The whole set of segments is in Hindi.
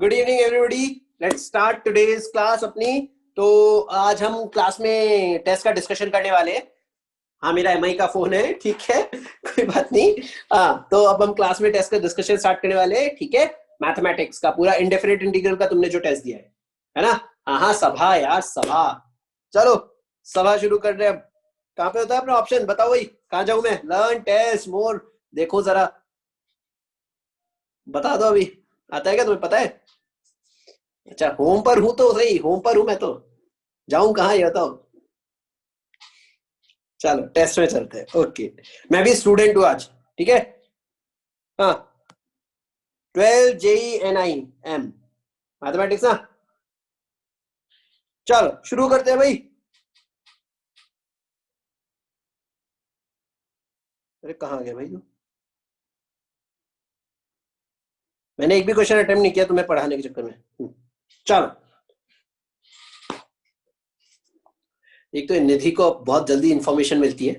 Good evening everybody, let's start today's class अपनी। तो आज हम क्लास में टेस्ट का डिस्कशन करने वाले हैं। हाँ, मेरा एमआई का फोन है, ठीक है, कोई बात नहीं। हाँ, तो अब हम क्लास में टेस्ट का डिस्कशन स्टार्ट करने वाले हैं, ठीक है। मैथमेटिक्स का पूरा इंडेफिनिट इंटीग्रल का तुमने जो टेस्ट दिया है ना। हाँ हाँ, सभा यार, सभा। चलो सभा शुरू कर रहे हैं। अब कहाँ पे होता है अपना ऑप्शन, बताओ भाई, कहाँ जाऊं मैं? लर्न, टेस्ट, मोर, देखो जरा, बता दो अभी। आता है क्या, तुम्हें पता है? अच्छा, होम पर हूं तो सही, होम पर हूं मैं तो। जाऊं कहाँ ये बताओ। चलो टेस्ट में चलते हैं, ओके। मैं भी स्टूडेंट हूँ आज, ठीक है। हाँ, 12 JENIM मैथमेटिक्स ना। चलो शुरू करते हैं भाई। अरे कहाँ गया भाई तू? मैंने एक भी क्वेश्चन अटेम्प्ट नहीं किया तुम्हें पढ़ाने के चक्कर में। चलो, एक तो निधि को बहुत जल्दी इंफॉर्मेशन मिलती है।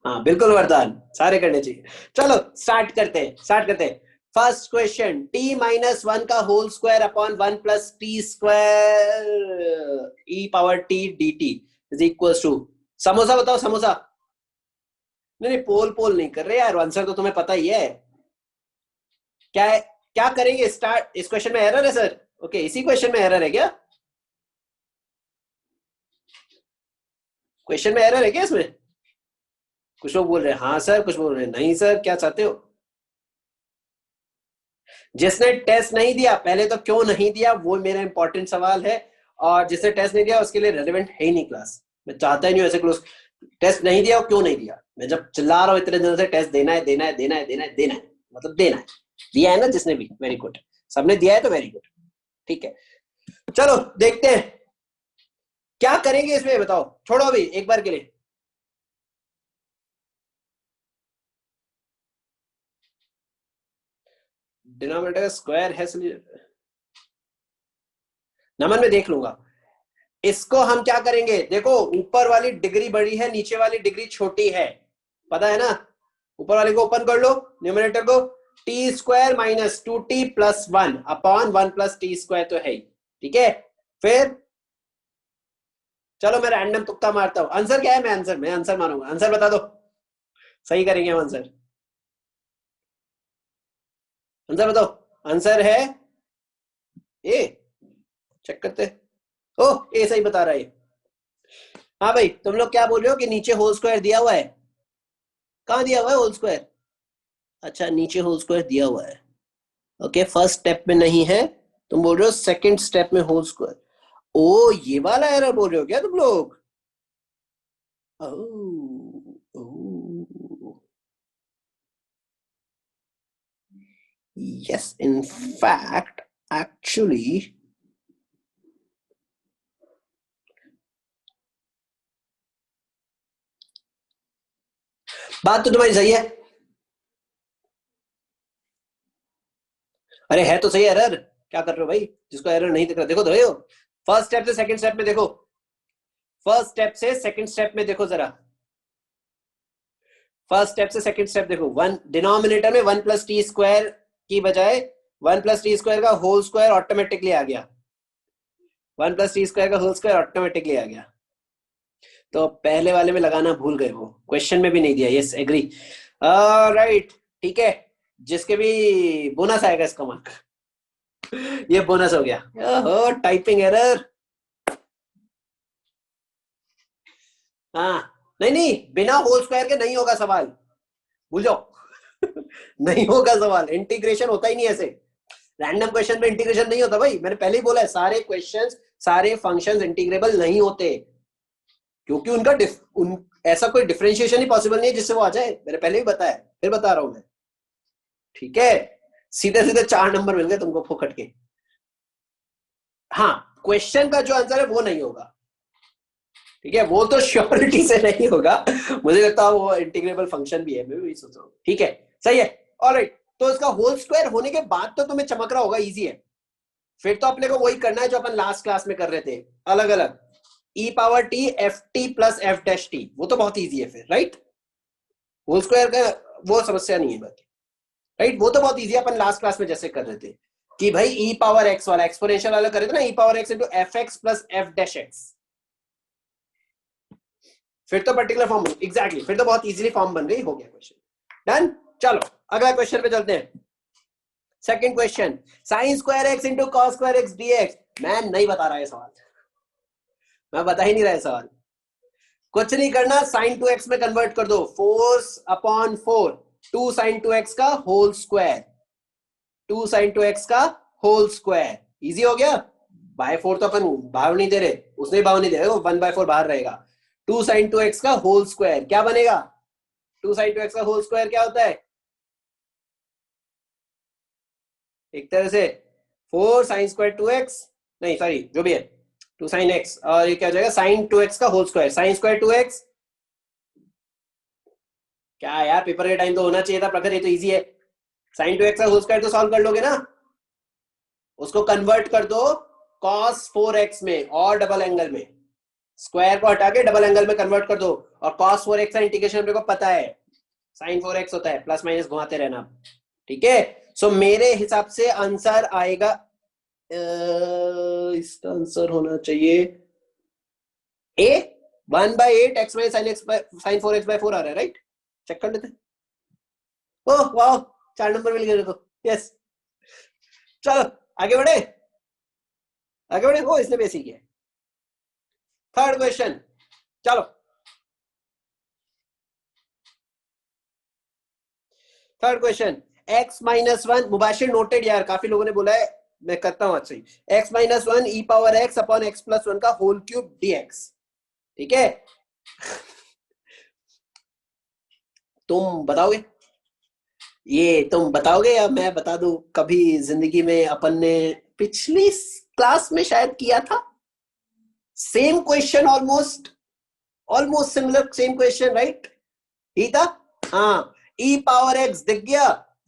हाँ बिल्कुल वरदान, सारे करने चाहिए। चलो स्टार्ट करते हैं। फर्स्ट क्वेश्चन, t-1 का whole square upon 1 + t² e⁻t dt is equal to. Samosa बताओ, समोसा। नहीं नहीं, पोल पोल नहीं कर रहे यार, आंसर तो तुम्हें पता ही है। क्या है, क्या करेंगे? स्टार्ट। इस क्वेश्चन में एरर है सर? ओके, इसी क्वेश्चन में एरर है क्या? क्वेश्चन में एरर है क्या इसमें? कुछ लोग बोल रहे हैं हाँ सर, कुछ बोल रहे हैं नहीं सर, क्या चाहते हो? जिसने टेस्ट नहीं दिया पहले तो क्यों नहीं दिया, वो मेरा इंपॉर्टेंट सवाल है। और जिसने टेस्ट नहीं दिया उसके लिए रेलेवेंट है ही नहीं क्लास। मैं चाहता ही नहीं ऐसे क्लोज। टेस्ट नहीं दिया और क्यों नहीं दिया? मैं जब चिल्ला रहा हूँ इतने दिनों से टेस्ट देना है देना है देना है देना है देना है, मतलब देना है। दिया है ना जिसने भी, वेरी गुड। सबने दिया है तो वेरी गुड, ठीक है। चलो देखते हैं क्या करेंगे इसमें, बताओ। छोड़ो अभी एक बार के लिए। डिनोमिनेटर स्क्वायर है, नमन में देख लूंगा। इसको हम क्या करेंगे, देखो ऊपर वाली डिग्री बड़ी है, नीचे वाली डिग्री छोटी है, पता है ना। ऊपर वाले को ओपन कर लो, न्यूमरेटर को। t² - 2t + 1 अपॉन 1 + t² तो है ही, ठीक है। फिर चलो मैं रैंडम तुक्का मारता हूं। आंसर क्या है? मैं आंसर मानूंगा। आंसर बता दो, सही करेंगे हम आंसर। आंसर बताओ। आंसर है ए। चेक करते। ओह, ए सही बता रहा है। हाँ भाई, तुम लोग क्या बोल रहे हो कि नीचे होल स्क्वायर दिया हुआ है? कहाँ दिया हुआ है होल स्क्वायर? अच्छा, नीचे होल स्क्वायर दिया हुआ है। ओके, फर्स्ट स्टेप में नहीं है, तुम बोल रहे हो सेकंड स्टेप में होल स्क्वायर। ओ, ये वाला एरर बोल रहे हो क्या तुम लोग? यस, इन फैक्ट, एक्चुअली बात तो तुम्हारी सही है। अरे है तो सही एरर, क्या कर रहे हो भाई? जिसको एरर नहीं दिख रहा देखो तो। फर्स्ट स्टेप से सेकंड स्टेप में देखो, फर्स्ट स्टेप से सेकंड स्टेप में देखो जरा। फर्स्ट स्टेप से सेकंड स्टेप देखो। वन डिनोमिनेटर में 1 + t² की बजाय 1 + t² का होल स्क्वायर ऑटोमेटिकली आ गया। 1 + t² का होल स्क्वायर ऑटोमेटिकली आ गया। तो पहले वाले में लगाना भूल गए, वो क्वेश्चन में भी नहीं दिया। यस, एग्री, राइट, ठीक है। जिसके भी बोनस आएगा इसका मार्क, ये बोनस हो गया। ओहो, टाइपिंग एरर। हाँ, नहीं नहीं, बिना होल स्क्वायर के नहीं होगा सवाल, भूल जाओ। नहीं होगा सवाल, इंटीग्रेशन होता ही नहीं ऐसे। रैंडम क्वेश्चन में इंटीग्रेशन नहीं होता भाई, मैंने पहले ही बोला है, सारे क्वेश्चंस, सारे फंक्शंस इंटीग्रेबल नहीं होते, क्योंकि ऐसा कोई डिफरेंशिएशन ही पॉसिबल नहीं है जिससे वो आ जाए। मैंने पहले ही बताया, फिर बता रहा हूं मैं, ठीक है। सीधे सीधे 4 नंबर मिल गए तुमको फोकट के। हाँ, क्वेश्चन का जो आंसर है वो नहीं होगा, ठीक है, वो तो श्योरिटी से नहीं होगा। मुझे लगता है वो इंटीग्रेबल फंक्शन भी है, मैं भी सोच रहा हूँ, ठीक है, सही है। ऑलराइट, तो इसका होल स्क्वायर होने के बाद तो तुम्हें चमक रहा होगा, इजी है। फिर तो अपने को वही करना है जो अपन लास्ट क्लास में कर रहे थे, अलग अलग। e⁻t ft + f', वो तो बहुत इजी है फिर, राइट। होल स्क्वायर का वो समस्या नहीं है बाकी, राइट। वो तो बहुत इजी, अपन लास्ट क्लास में जैसे कर रहे थे कि भाई ई पावर एक्स वाला एक्सपोनेंशियल वाला करे थे ना, e power x into f x plus f dash x, फिर तो पर्टिकुलर फॉर्म एग्जैक्टली, फिर तो बहुत इजीली फॉर्म बन गई, हो गया क्वेश्चन डन। चलो अगला क्वेश्चन पे चलते हैं। Second question, sine square x into cos square x dx. मैं नहीं बता रहा है सवाल, मैं बता ही नहीं रहा है सवाल। कुछ नहीं करना, साइन टू एक्स में कन्वर्ट कर दो, force upon 4, 2 sine two x का whole square, 2 sine two x का होल स्क्वायर, इजी हो गया। बाय 4 तो अपन भाव नहीं दे रहे, उसने भाव नहीं दे रहे, वो 1/4 बाहर रहेगा। 2 साइन टू एक्स का होल स्क्वायर क्या बनेगा, 2 साइन टू एक्स का होल स्क्वायर क्या होता है, एक तरह से 4 साइन स्क्वायर 2x, नहीं सॉरी जो भी है 2 साइन x, और ये क्या हो जाएगा साइन 2x का whole square, sine square 2x। क्या यार पेपर के टाइम तो होना चाहिए था प्रखर, ये तो इजी है। साइन 2x का होल स्क्वायर तो सॉल्व कर लोगे ना, उसको कन्वर्ट कर दो cos 4x में और डबल एंगल में, स्क्वायर को हटा के डबल एंगल में कन्वर्ट कर दो, और cos 4x का इंटीग्रेशन मेरे को पता है sin 4x होता है, प्लस माइनस घुमाते रहना, ठीक है। सो मेरे हिसाब से आंसर आएगा, इसका आंसर होना चाहिए ए 1/8 x माइनस sin 4x/4 आ रहा है, राइट। चेक कर लेते हैं। ओह वाह, 4 नंबर मिल गए, यस। चलो आगे बढ़े, आगे बढ़े, वो इसने बेसिक किया। थर्ड क्वेश्चन, चलो third question, x minus 1, Mubashir noted यार, काफी लोगों ने बोला है, मैं करता हूं अच्छा ही, x minus 1 e power x upon x plus 1 का होल क्यूब dx, ठीक है। तुम बताओगे, ये तुम बताओगे या मैं बता दूं। कभी जिंदगी में अपन ने पिछली क्लास में शायद किया था same question, almost almost similar same question, right. ठीक था, हाँ। ई पावर एक्स दिख गया,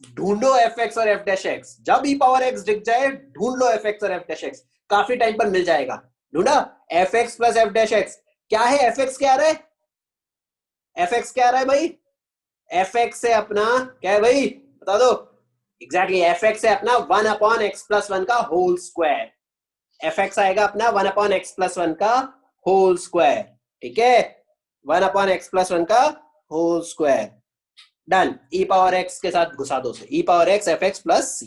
ढूंढो एफ एक्स और एफ डैश एक्स। जब ई पावर एक्स दिख जाए ढूंढ लो एफ एक्स और एफ डैश एक्स, काफी टाइम पर मिल जाएगा। ढूंढा F x plus f dash x, क्या है एफ एक्स, क्या आ रहा है एफ एक्स, क्या आ रहा है भाई, एफ एक्स से अपना क्या है भाई बता दो, एग्जैक्टली एफ एक्स से अपना 1 अपॉन एक्स प्लस 1 का होल स्क्वायर, एफ एक्स आएगा अपना 1 अपॉन एक्स प्लस 1 का होल स्क्वायर, ठीक है, 1 अपॉन एक्स प्लस 1 का whole square, done. E power x के साथ घुसा दो से, e power x f x plus c,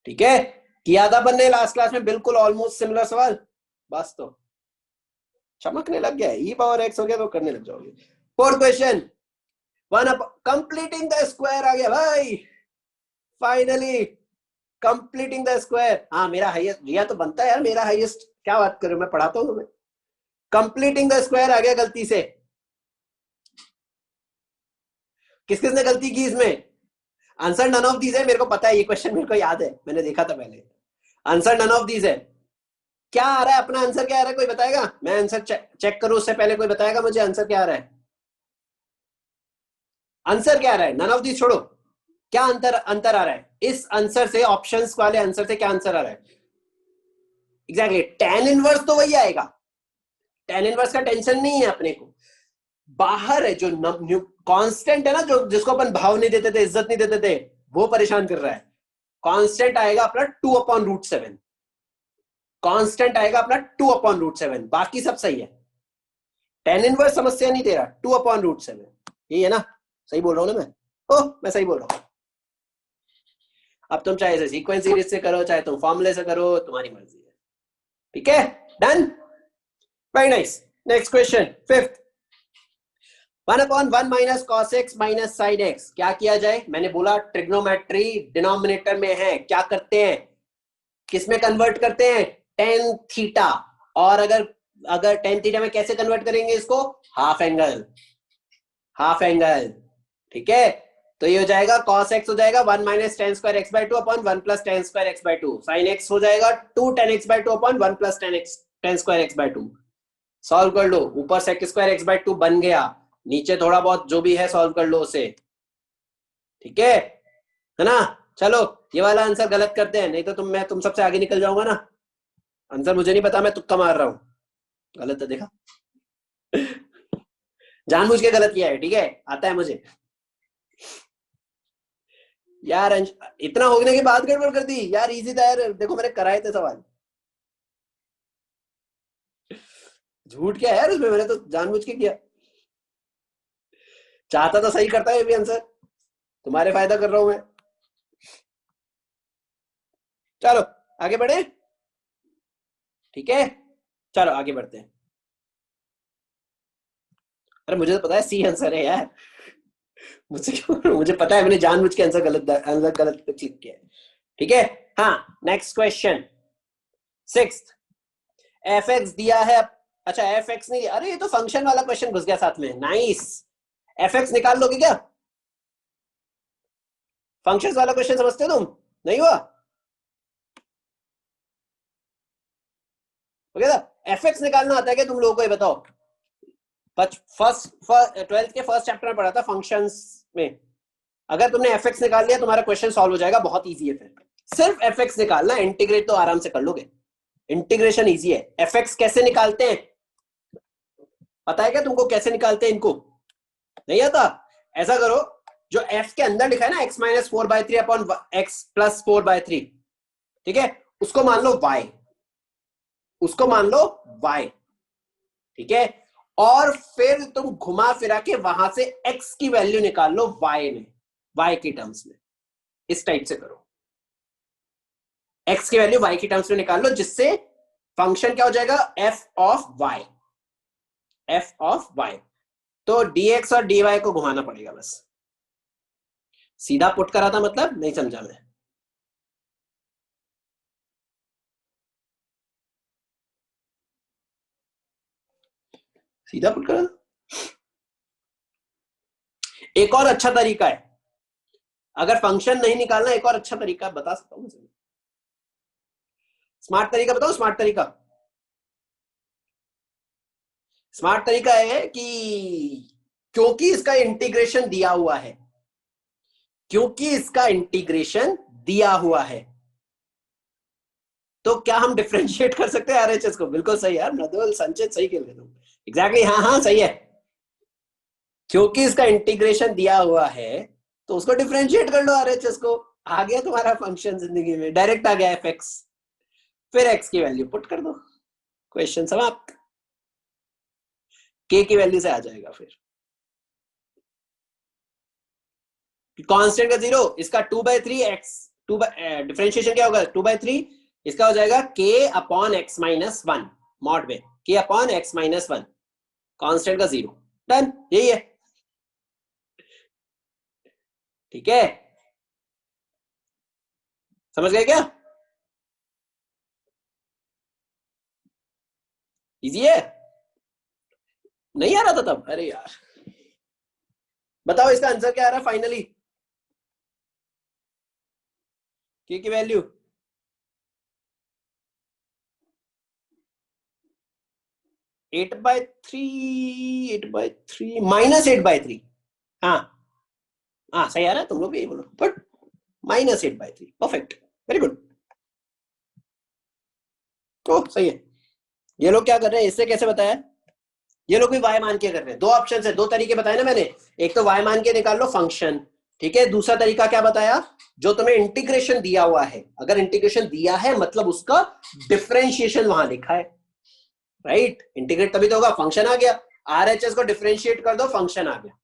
ठीक है। किया था बनने लास्ट क्लास में, बिल्कुल ऑलमोस्ट सिमिलर सवाल, बस तो चमकने लग गया, ई पावर एक्स हो गया तो करने लग जाओगे। Fourth question, completing the square आ गया भाई, फाइनली कंप्लीटिंग द स्क्वायर। हाँ मेरा हाईएस्ट, रिया तो बनता है यार मेरा हाईएस्ट, क्या बात करूं, मैं पढ़ाता हूं तुम्हें। कंप्लीटिंग द स्क्वायर आ गया गलती से, किस किसने गलती की इसमें, आंसर नन ऑफ दीज है, मेरे को पता है ये क्वेश्चन, मेरे को याद है, मैंने देखा था पहले, आंसर नन ऑफ दीज है। क्या आ रहा है अपना आंसर, क्या आ रहा है कोई बताएगा, मैं आंसर चेक करूं उससे पहले कोई बताएगा मुझे आंसर क्या आ रहा है, आंसर क्या आ रहा है, नन ऑफ दीज छोड़ो, क्या अंतर अंतर आ रहा है इस आंसर से, ऑप्शंस वाले आंसर से क्या आंसर आ रहा है, एग्जैक्टली tan इनवर्स तो वही आएगा, tan इनवर्स का टेंशन नहीं है अपने को, बाहर है जो कांस्टेंट है ना, जो जिसको अपन भाव नहीं देते थे, इज्जत नहीं देते थे, वो परेशान कर रहा है। कांस्टेंट आएगा अपना 2/√7, कांस्टेंट आएगा अपना 2/√7, बाकी सब सही है, tan इनवर्स समस्या नहीं दे रहा, 2/√7 यही है ना, सही बोल रहा हूं ना मैं, ओह मैं सही बोल रहा हूं। अब तुम चाहे इसे सीक्वेंस सीरीज से करो, चाहे तुम फॉर्मूले से करो, तुम्हारी मर्जी है, ठीक है, done, very nice. Next question, fifth, 1/1 minus cos x minus sine x, क्या किया जाए, मैंने बोला ट्रिग्नोमेट्री डिनोमिनेटर में है, क्या करते हैं, किसमें कन्वर्ट करते हैं, टेन थीटा, और अगर अगर टेन थीटा में कैसे कन्वर्ट करेंगे इसको, हाफ एंगल, हाफ एंगल, ठीक है। तो ये हो जाएगा cos x हो जाएगा 1 minus tan square x by two upon 1 plus tan square x by two, sine x हो जाएगा 2 tan x by two upon 1 plus tan square x by two. Solve कर लो, ऊपर sec square x by two बन गया, नीचे थोड़ा बहुत जो भी है सॉल्व कर लो उसे, ठीक है ना। चलो ये वाला आंसर गलत करते हैं, नहीं तो मैं तुम सबसे आगे निकल जाऊंगा ना, आंसर मुझे नहीं पता, मैं तुक्का मार रहा हूं, गलत है देखा। जानबूझ के गलत किया है, ठीक है, आता है मुझे यार। इतना होने के बाद गड़बड़ कर दी यार, इजी था यार, देखो मैंने कराए थे सवाल। झूठ क्या है यार उसमें, मैंने तो जानबूझ के किया, चाहता तो सही करता है ये भी आंसर, तुम्हारे फायदा कर रहा हूं मैं। चलो आगे बढ़े, ठीक है, चलो आगे बढ़ते हैं। अरे मुझे तो पता है सी आंसर है यार, मुझे मुझे पता है, मैंने जानबूझ के आंसर गलत क्लिक किया है, ठीक है। हाँ, next question, sixth, F x दिया है, अच्छा एफ एक्स नहीं, अरे ये तो फंक्शन वाला क्वेश्चन घुस गया साथ में, नाइस। एफ एक्स निकाल लोगे क्या, फंक्शंस वाला क्वेश्चन समझते हो तुम, नहीं हुआ ओके था। एफ एक्स निकालना आता है क्या तुम लोगों को, ये बताओ। फर्स्ट ट्वेल्थ के फर्स्ट चैप्टर में पढ़ा था फंक्शंस में, अगर तुमने एफ एक्स निकाल लिया तुम्हारा क्वेश्चन सॉल्व हो जाएगा, बहुत इजी है। फिर सिर्फ एफ एक्स निकालना, इंटीग्रेट तो आराम से कर लोगे, इंटीग्रेशन इजी है। एफ एक्स कैसे निकालते हैं पता है क्या तुमको, कैसे निकालते हैं इनको, नहीं आता। ऐसा करो, जो एफ के अंदर लिखा है ना x-4/3 अपॉन x+4/3, ठीक है, उसको मान लो y, उसको मान लो y, ठीक है, और फिर तुम घुमा फिरा के वहां से x की वैल्यू निकाल लो y में, y की टर्म्स में, इस टाइप से करो, x की वैल्यू y की टर्म्स में निकाल लो, जिससे फंक्शन क्या हो जाएगा, f of y, f of y। तो dx और dy को घुमाना पड़ेगा बस, सीधा पुट करा था, मतलब नहीं समझा मैं, सीधा पुट करा। एक और अच्छा तरीका है, अगर फंक्शन नहीं निकालना, एक और अच्छा तरीका बता सकता हूं, स्मार्ट तरीका बताओ, स्मार्ट तरीका, स्मार्ट तरीका है कि क्योंकि इसका इंटीग्रेशन दिया हुआ है, क्योंकि इसका इंटीग्रेशन दिया हुआ है, तो क्या हम डिफरेंशिएट कर सकते हैं आरएचएस को। बिल्कुल सही यार मृदुल, संचित सही खेल रहे तुम, एग्जैक्टली, हाँ हाँ सही है, क्योंकि इसका इंटीग्रेशन दिया हुआ है तो उसको डिफरेंशिएट कर लो आरएचएस को, आ गया तुम्हारा फंक्शन जिंदगी में, डायरेक्ट आ गया एफ एक्स, फिर एक्स की वैल्यू पुट कर दो, क्वेश्चन समाप्त, के की वैल्यू से आ जाएगा। फिर कांस्टेंट का 0, इसका 2/3 एक्स, डिफरेंशिएशन क्या होगा 2/3, इसका हो जाएगा k अपॉन x-1 मॉड में, k अपॉन x-1, कांस्टेंट का 0, डन, यही है, ठीक है, समझ गए क्या, इजी है, नहीं आ रहा था तब, अरे यार बताओ इसका आंसर क्या आ रहा है फाइनली, k की वैल्यू 8/3 -8/3, हाँ हाँ सही आ रहा है, तुम लोग भी यही बोलो, बट -8/3, परफेक्ट, वेरी गुड, तो सही है। ये लोग क्या कर रहे हैं, इससे कैसे बताया, ये लोग भी y मान के कर रहे हैं, दो ऑप्शन है, दो तरीके बताए ना मैंने, एक तो y मान के निकाल लो फंक्शन, ठीक है, दूसरा तरीका क्या बताया, जो तुम्हें इंटीग्रेशन दिया हुआ है, अगर इंटीग्रेशन दिया है मतलब उसका डिफरेंशिएशन वहां लिखा है, राइट, इंटीग्रेट तभी तो होगा, फंक्शन आ गया, आरएचएस को डिफरेंशिएट कर दो, फंक्शन आ गया।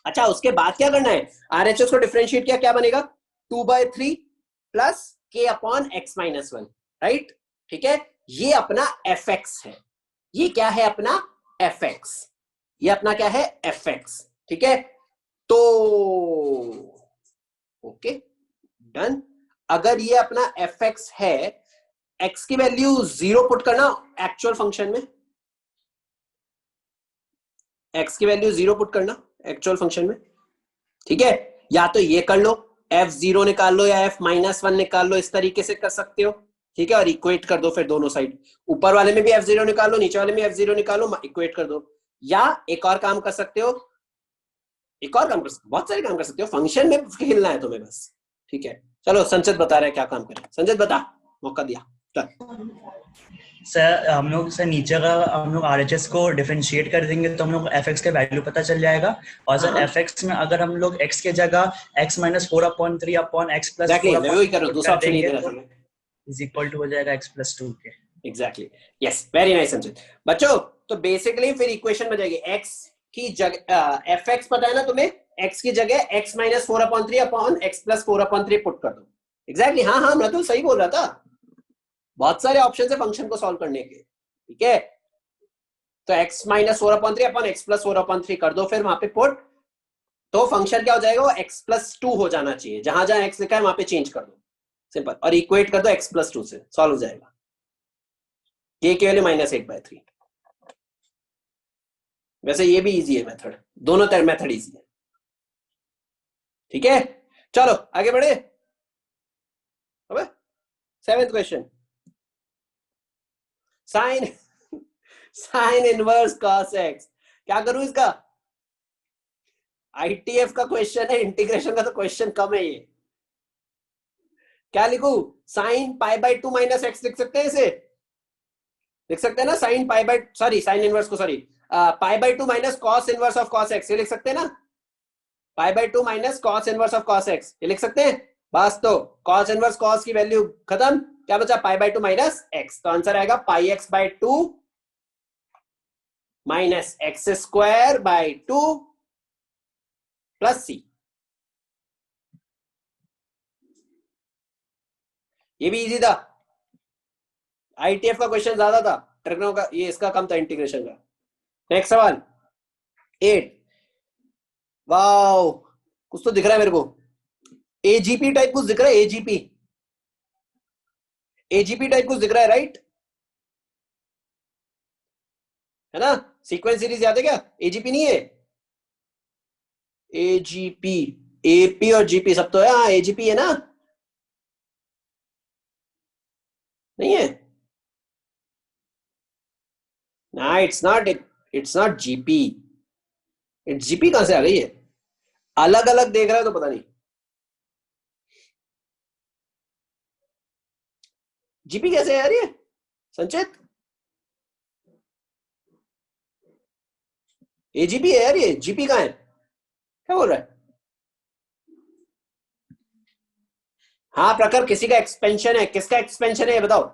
अच्छा उसके बाद क्या करना है, आरएचएस को डिफरेंशिएट किया, क्या बनेगा 2/3 plus k upon x-1, right, ठीक है, ये अपना एफ एक्स है, ये क्या है अपना एफ एक्स, ये अपना क्या है एफ एक्स, ठीक है, तो ओके डन, अगर ये अपना एफ एक्स है, एक्स की वैल्यू 0 पुट करना एक्चुअल फंक्शन में, एक्स की वैल्यू 0 पुट करना एक्चुअल फंक्शन में, ठीक है, या तो ये कर लो f0 निकाल लो या f-1 निकाल लो, इस तरीके से कर सकते हो, ठीक है, और इक्वेट कर दो फिर दोनों साइड, ऊपर वाले में भी f0 निकालो, नीचे वाले में f0 निकालो, इक्वेट कर दो, या एक और काम कर सकते हो, एक और काम कर सकते हो, बहुत सारे काम कर सकते हो, फंक्शन में खेलना है तुम्हें बस, ठीक है। चलो संचित बता रहे हैं क्या काम करें, संचित बता, मौका दिया, चल सर हम लोग सर नीचे का हम लोग आरएचएस को डिफरेंशिएट कर देंगे तो हम लोग एफ एक्स का वैल्यू पता चल जाएगा। और सर एफ एक्स में अगर हम लोग एक्स के जगह x minus 4/3 upon x plus exactly, 4 मैं वही कर रहा हूँ, पुट दूसरा कर ऑप्शन नहीं देंगे दे रहा तो था मैं। इज इक्वल टू हो जाएगा एक्स प्लस 2 के। एग्जैक्टली, यस, वेरी नाइस संचित। बच्चों तो बेसिकली फिर इक्वेशन बन जाएगी एक्स की जगह एफ एक्स पता है ना तुम्हें, एक्स की जगह x minus 4/3 upon x plus 4/3 put कर दो। एग्जैक्टली, हाँ हाँ, मैं तो सही बोल रहा था। बहुत सारे ऑप्शन है फंक्शन को सॉल्व करने के, ठीक है। तो x minus 4/3 upon x plus 4/3 कर दो फिर वहां पे पुट, तो फंक्शन क्या हो जाएगा, वो x प्लस 2 हो जाना चाहिए, जहां जहां x लिखा है वहां पे चेंज कर दो, सिंपल, और इक्वेट कर दो x प्लस 2 से, सॉल्व हो जाएगा। k के वैल्यू -8/3। वैसे ये भी इजी है मेथड, दोनों तरह मेथड इजी है, ठीक है। चलो आगे बढ़े। अब 7th question, sine sine inverse cos x। क्या करूं इसका, आईटीएफ का क्वेश्चन है, इंटीग्रेशन का तो क्वेश्चन कम है ये। क्या लिखूं, साइन π/2 माइनस एक्स लिख सकते हैं इसे, लिख सकते हैं ना, साइन सॉरी साइन इनवर्स को, sorry π/2 minus cos inverse of cos x, ये लिख सकते हैं ना, π/2 minus cos inverse of cos x, ये लिख सकते हैं। बस तो कॉस इनवर्स कॉस की वैल्यू खत्म, क्या बचा π/2 माइनस एक्स, तो आंसर आएगा πx/2 माइनस x²/2 प्लस सी। ये भी इजी था, आईटीएफ का क्वेश्चन ज्यादा था, ट्रिग्नो का ये इसका कम था, इंटीग्रेशन का। नेक्स्ट सवाल 8, वाओ कुछ तो दिख रहा है मेरे को, एजीपी टाइप कुछ दिख रहा है, एजीपी टाइप कुछ दिख रहा है, राइट है ना, सीक्वेंस सीरीज याद है क्या, एजीपी नहीं है, एजीपी, एपी और जीपी सब तो है, हाँ एजीपी है ना, नहीं है ना, it's not GP, it's GP कहां से आ गई है, अलग अलग देख रहा है तो पता नहीं, जीपी कैसे है यार ये संचित, एजीपी है यार ये, जीपी कहां है, क्या बोल रहा है। हाँ प्रखर, किसी का एक्सपेंशन है, किसका एक्सपेंशन है ये बताओ,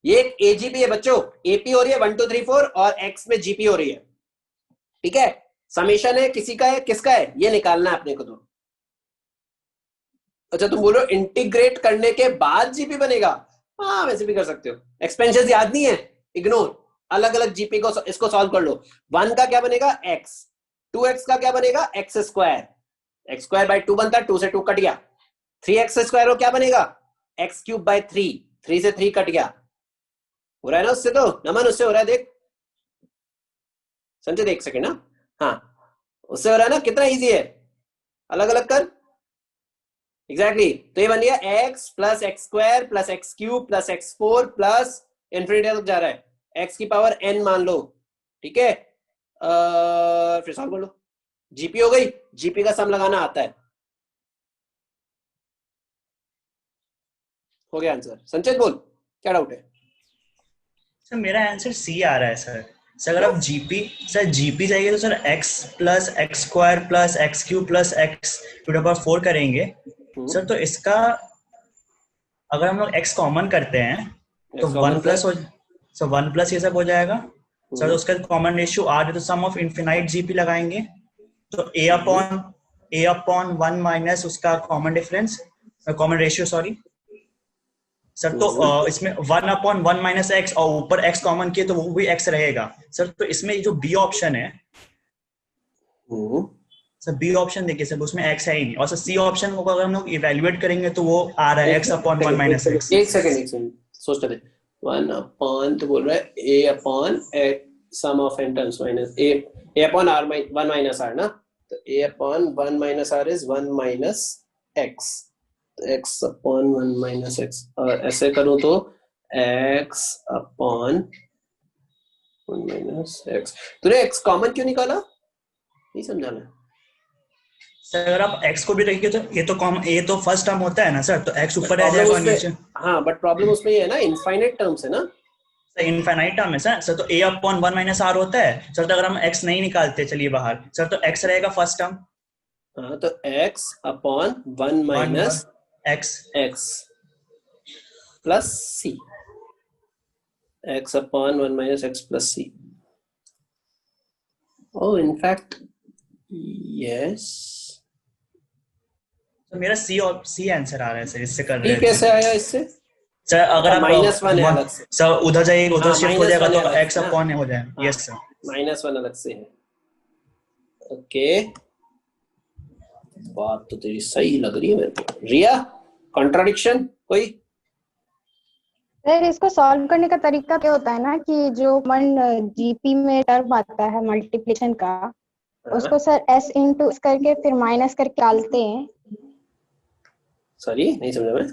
ये एक एजीपी है बच्चों, एपी हो रही है 1 2 3 4 और एक्स में जीपी हो रही है, ठीक है, समेशन है, किसी का है, किसका है, ये निकालना है अपने को तो। अच्छा तुम बोलो इंटीग्रेट करने के बाद जीपी बनेगा, हाँ वैसे भी कर सकते हो, एक्सपेंशन याद नहीं है, इग्नोर, अलग अलग जीपी को इसको सॉल्व कर लो। 1 का क्या बनेगा x, 2x का क्या बनेगा x², x²/2 बनता है, 2 से 2 कट गया, 3x² क्या बनेगा x³/3, 3 से 3 कट गया, हो रहा है ना उससे, तो नमन उससे हो रहा है, देख संजय देख सेकेंड ना, हाँ उससे हो रहा है ना, कितना इजी है, अलग अलग कर, एग्जैक्टली तो ये बन गया x plus x² plus x³ plus x4 plus infinity तक जा रहा है, x की पावर n मान लो, ठीक है, फिर सॉल्व कर लो, जीपी हो गई, जीपी का सम लगाना आता है, हो गया आंसर। संचित बोल क्या डाउट है। सर मेरा आंसर सी आ रहा है सर। सर अगर आप जीपी चाहिए तो sir x plus x² plus x³ plus x⁴ करेंगे सर, तो इसका अगर हम लोग x कॉमन करते हैं तो 1 प्लस हो, सर 1 प्लस ये सब हो जाएगा सर, उसका कॉमन रेशियो 8 है, तो सम ऑफ इनफिनाइट जीपी लगाएंगे, तो a अपॉन 1 माइनस उसका common difference, common ratio sorry sir, तो इसमें 1/1 माइनस एक्स और ऊपर x कॉमन किए तो वो भी x रहेगा सर, तो इसमें जो बी ऑप्शन है सर, बी ऑप्शन देखिए सर, उसमें x है ही नहीं, और सर सी ऑप्शन को अगर हम लोग इवेल्युएट करेंगे तो वो आ रहा है x/1 माइनस एक्स। एक सेकंड सोचते थे, 1 अपॉन तो बोल रहा है a upon sum of n terms minus a upon r 1 minus r ना, तो a upon 1 minus r is 1 minus x, x upon 1 minus x, और ऐसे करूं तो x अपॉन 1 माइनस x, तूने x कॉमन क्यों निकाला, नहीं समझा मैं। सर अगर आप x को भी रखिए तो ये तो फर्स्ट टर्म होता है ना सर, तो x ऊपर रह जाएगा और नीचे, हाँ बट प्रॉब्लम उसमें ये है ना, इनफाइनाइट टर्म्स है ना, इनफाइनाइट टर्म है सर तो a अपॉन 1 माइनस r होता है सर। तो अगर हम x नहीं निकालते चलिए बाहर सर, तो x रहेगा फर्स्ट टर्म। हाँ, तो x upon 1 minus x x plus c, x upon 1 minus x plus c। Oh, in fact, yes. तो मेरा सी आंसर आ रहा है सर, इससे कर रहे ठीक, थे कैसे आया इससे? सर। अगर आप -1 है अलग से। सर उधर जाइएगा, उधर हाँ, शिफ्ट हो जाएगा -1 है तो अलग x से। हाँ अपॉन हो जाएगा। हाँ, यस सर। -1 अलग से है। ओके, बात तो तेरी सही लग रही है मेरे को। रिया, कॉन्ट्राडिक्शन कोई? सर इसको सॉल्व करने का तरीका क्या होता है ना कि जो मन जीपी में टर्म आता है मल्टीप्लिकेशन का, उसको सर s इंटू करके फिर माइनस करके डालते हैं। सॉरी, नहीं समझा मैं।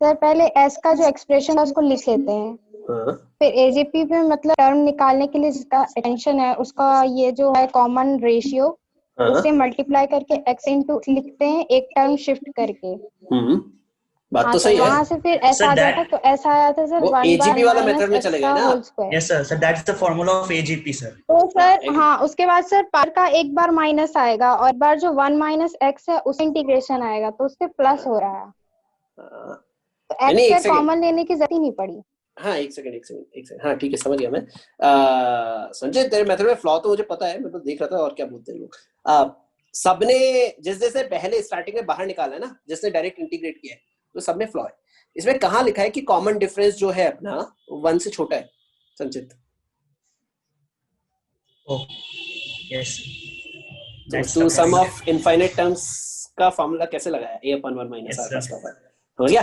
सर पहले s का जो एक्सप्रेशन है उसको लिख लेते हैं, हाँ फिर एजीपी में मतलब टर्म निकालने के लिए जिसका टेंशन है उसका ये जो है कॉमन रेशियो, हाँ। उससे मल्टीप्लाई करके x इंटू लिखते हैं एक टर्म शिफ्ट करके। बात हाँ, तो तो सही है। वहां से फिर s सर आ दैट जाता, तो s आ जाता सर वो 1 एजीपी वाला माइनस मेथड में x चले गए का ना। Whole square. Yes sir that's the formula of AGP sir. तो सर हाँ, हाँ, उसके बाद सर पार का एक बार माइनस आएगा और एक बार जो 1 माइनस एक्स है उस इंटीग्रेशन आएगा, तो उससे प्लस हो रहा है। तो नहीं एक्स एक सर सेकंड। कॉमन लेने की जरूरत ही नहीं पड़ी। हाँ, एक सेकंड। हाँ ठीक है, समझ गया मैं। संजय, तेरे मेथड में फ्लॉ तो मुझे पता है, मैं तो देख रहा था और क्या बोलते हैं लोग। सबने जिस जैसे पहले स्टार्टिंग में बाहर निकाला है ना, जिसने डायरेक्ट इंटीग्रेट किया है, तो सब में फ्लॉ है। इसमें कहाँ लिखा है कि कॉमन डिफरेंस जो है अपना 1 से छोटा है? संचित, यस तो that's to the sum point. Of infinite terms का फॉर्मूला कैसे लगाया? a upon 1 minus yes r sir. Plus का। हो गया?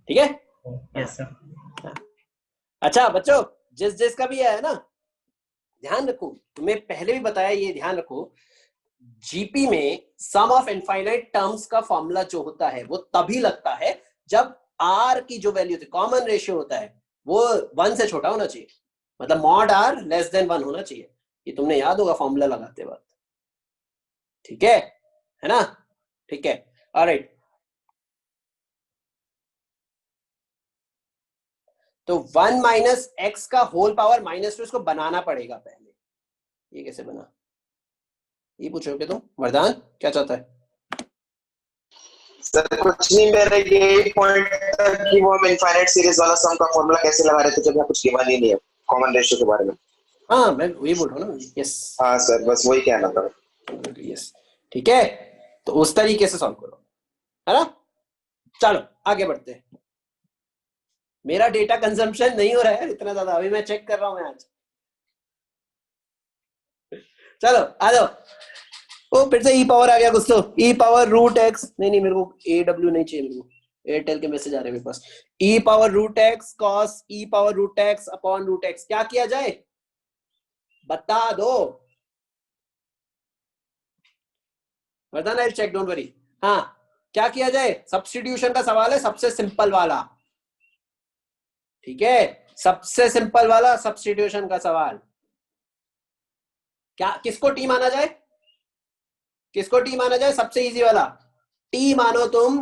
ठीक है। Yes sir. अच्छा बच्चों, जिस जिस का भी है ना, ध्यान रखो, तुम्हें पहले भी बताया, ये ध्यान रखो, जीपी में सम ऑफ इनफाइनाइट टर्म्स का फॉर्मूला जो होता है वो तभी लगता है जब आर की जो वैल्यू कॉमन रेशियो होता है वो 1 से छोटा होना चाहिए, मतलब मॉड आर लेस देन 1 होना चाहिए। ये तुमने याद होगा फॉर्मूला लगाते वक्त। ठीक है ना? ठीक है, ऑलराइट। तो 1 माइनस एक्स का होल पावर -2 इसको बनाना पड़ेगा पहले। ये कैसे बना, ये पूछोगे तुम? वरदान क्या चाहता है? सर कुछ नहीं, मेरा ये पॉइंट था कि वो हम इनफाइनाइट सीरीज वाला सम का फॉर्मूला कैसे लगा रहे थे जब यहाँ कुछ गिवन ही नहीं है कॉमन रेशियो के बारे में। हाँ, मैं वही बोल रहा हूँ ना। यस हाँ सर, बस वही कहना था। यस, ठीक है, तो उस तरीके से सॉल्व करो, है ना? चलो आगे बढ़ते हैं। मेरा डेटा कंजम्पशन नहीं हो रहा है इतना ज्यादा, अभी मैं चेक कर रहा हूँ आज। चलो आ जाओ। ओ, फिर से ई पावर आ गया कुछ तो। ई पावर रूट एक्स, नहीं मेरे को ए डब्ल्यू नहीं चाहिए, मेरे को एयरटेल के मैसेज आ रहे हैं मेरे पास। E power root x cos e power root x upon root x. क्या किया जाए बता दो वरदान, आई चेक, डोंट वरी। हाँ, क्या किया जाए? सब्स्टिट्यूशन का सवाल है, सबसे सिंपल वाला। ठीक है, सबसे सिंपल वाला सब्स्टिट्यूशन का सवाल। क्या किसको टी माना जाए? किसको टी माना जाए? सबसे इजी वाला। टी मानो तुम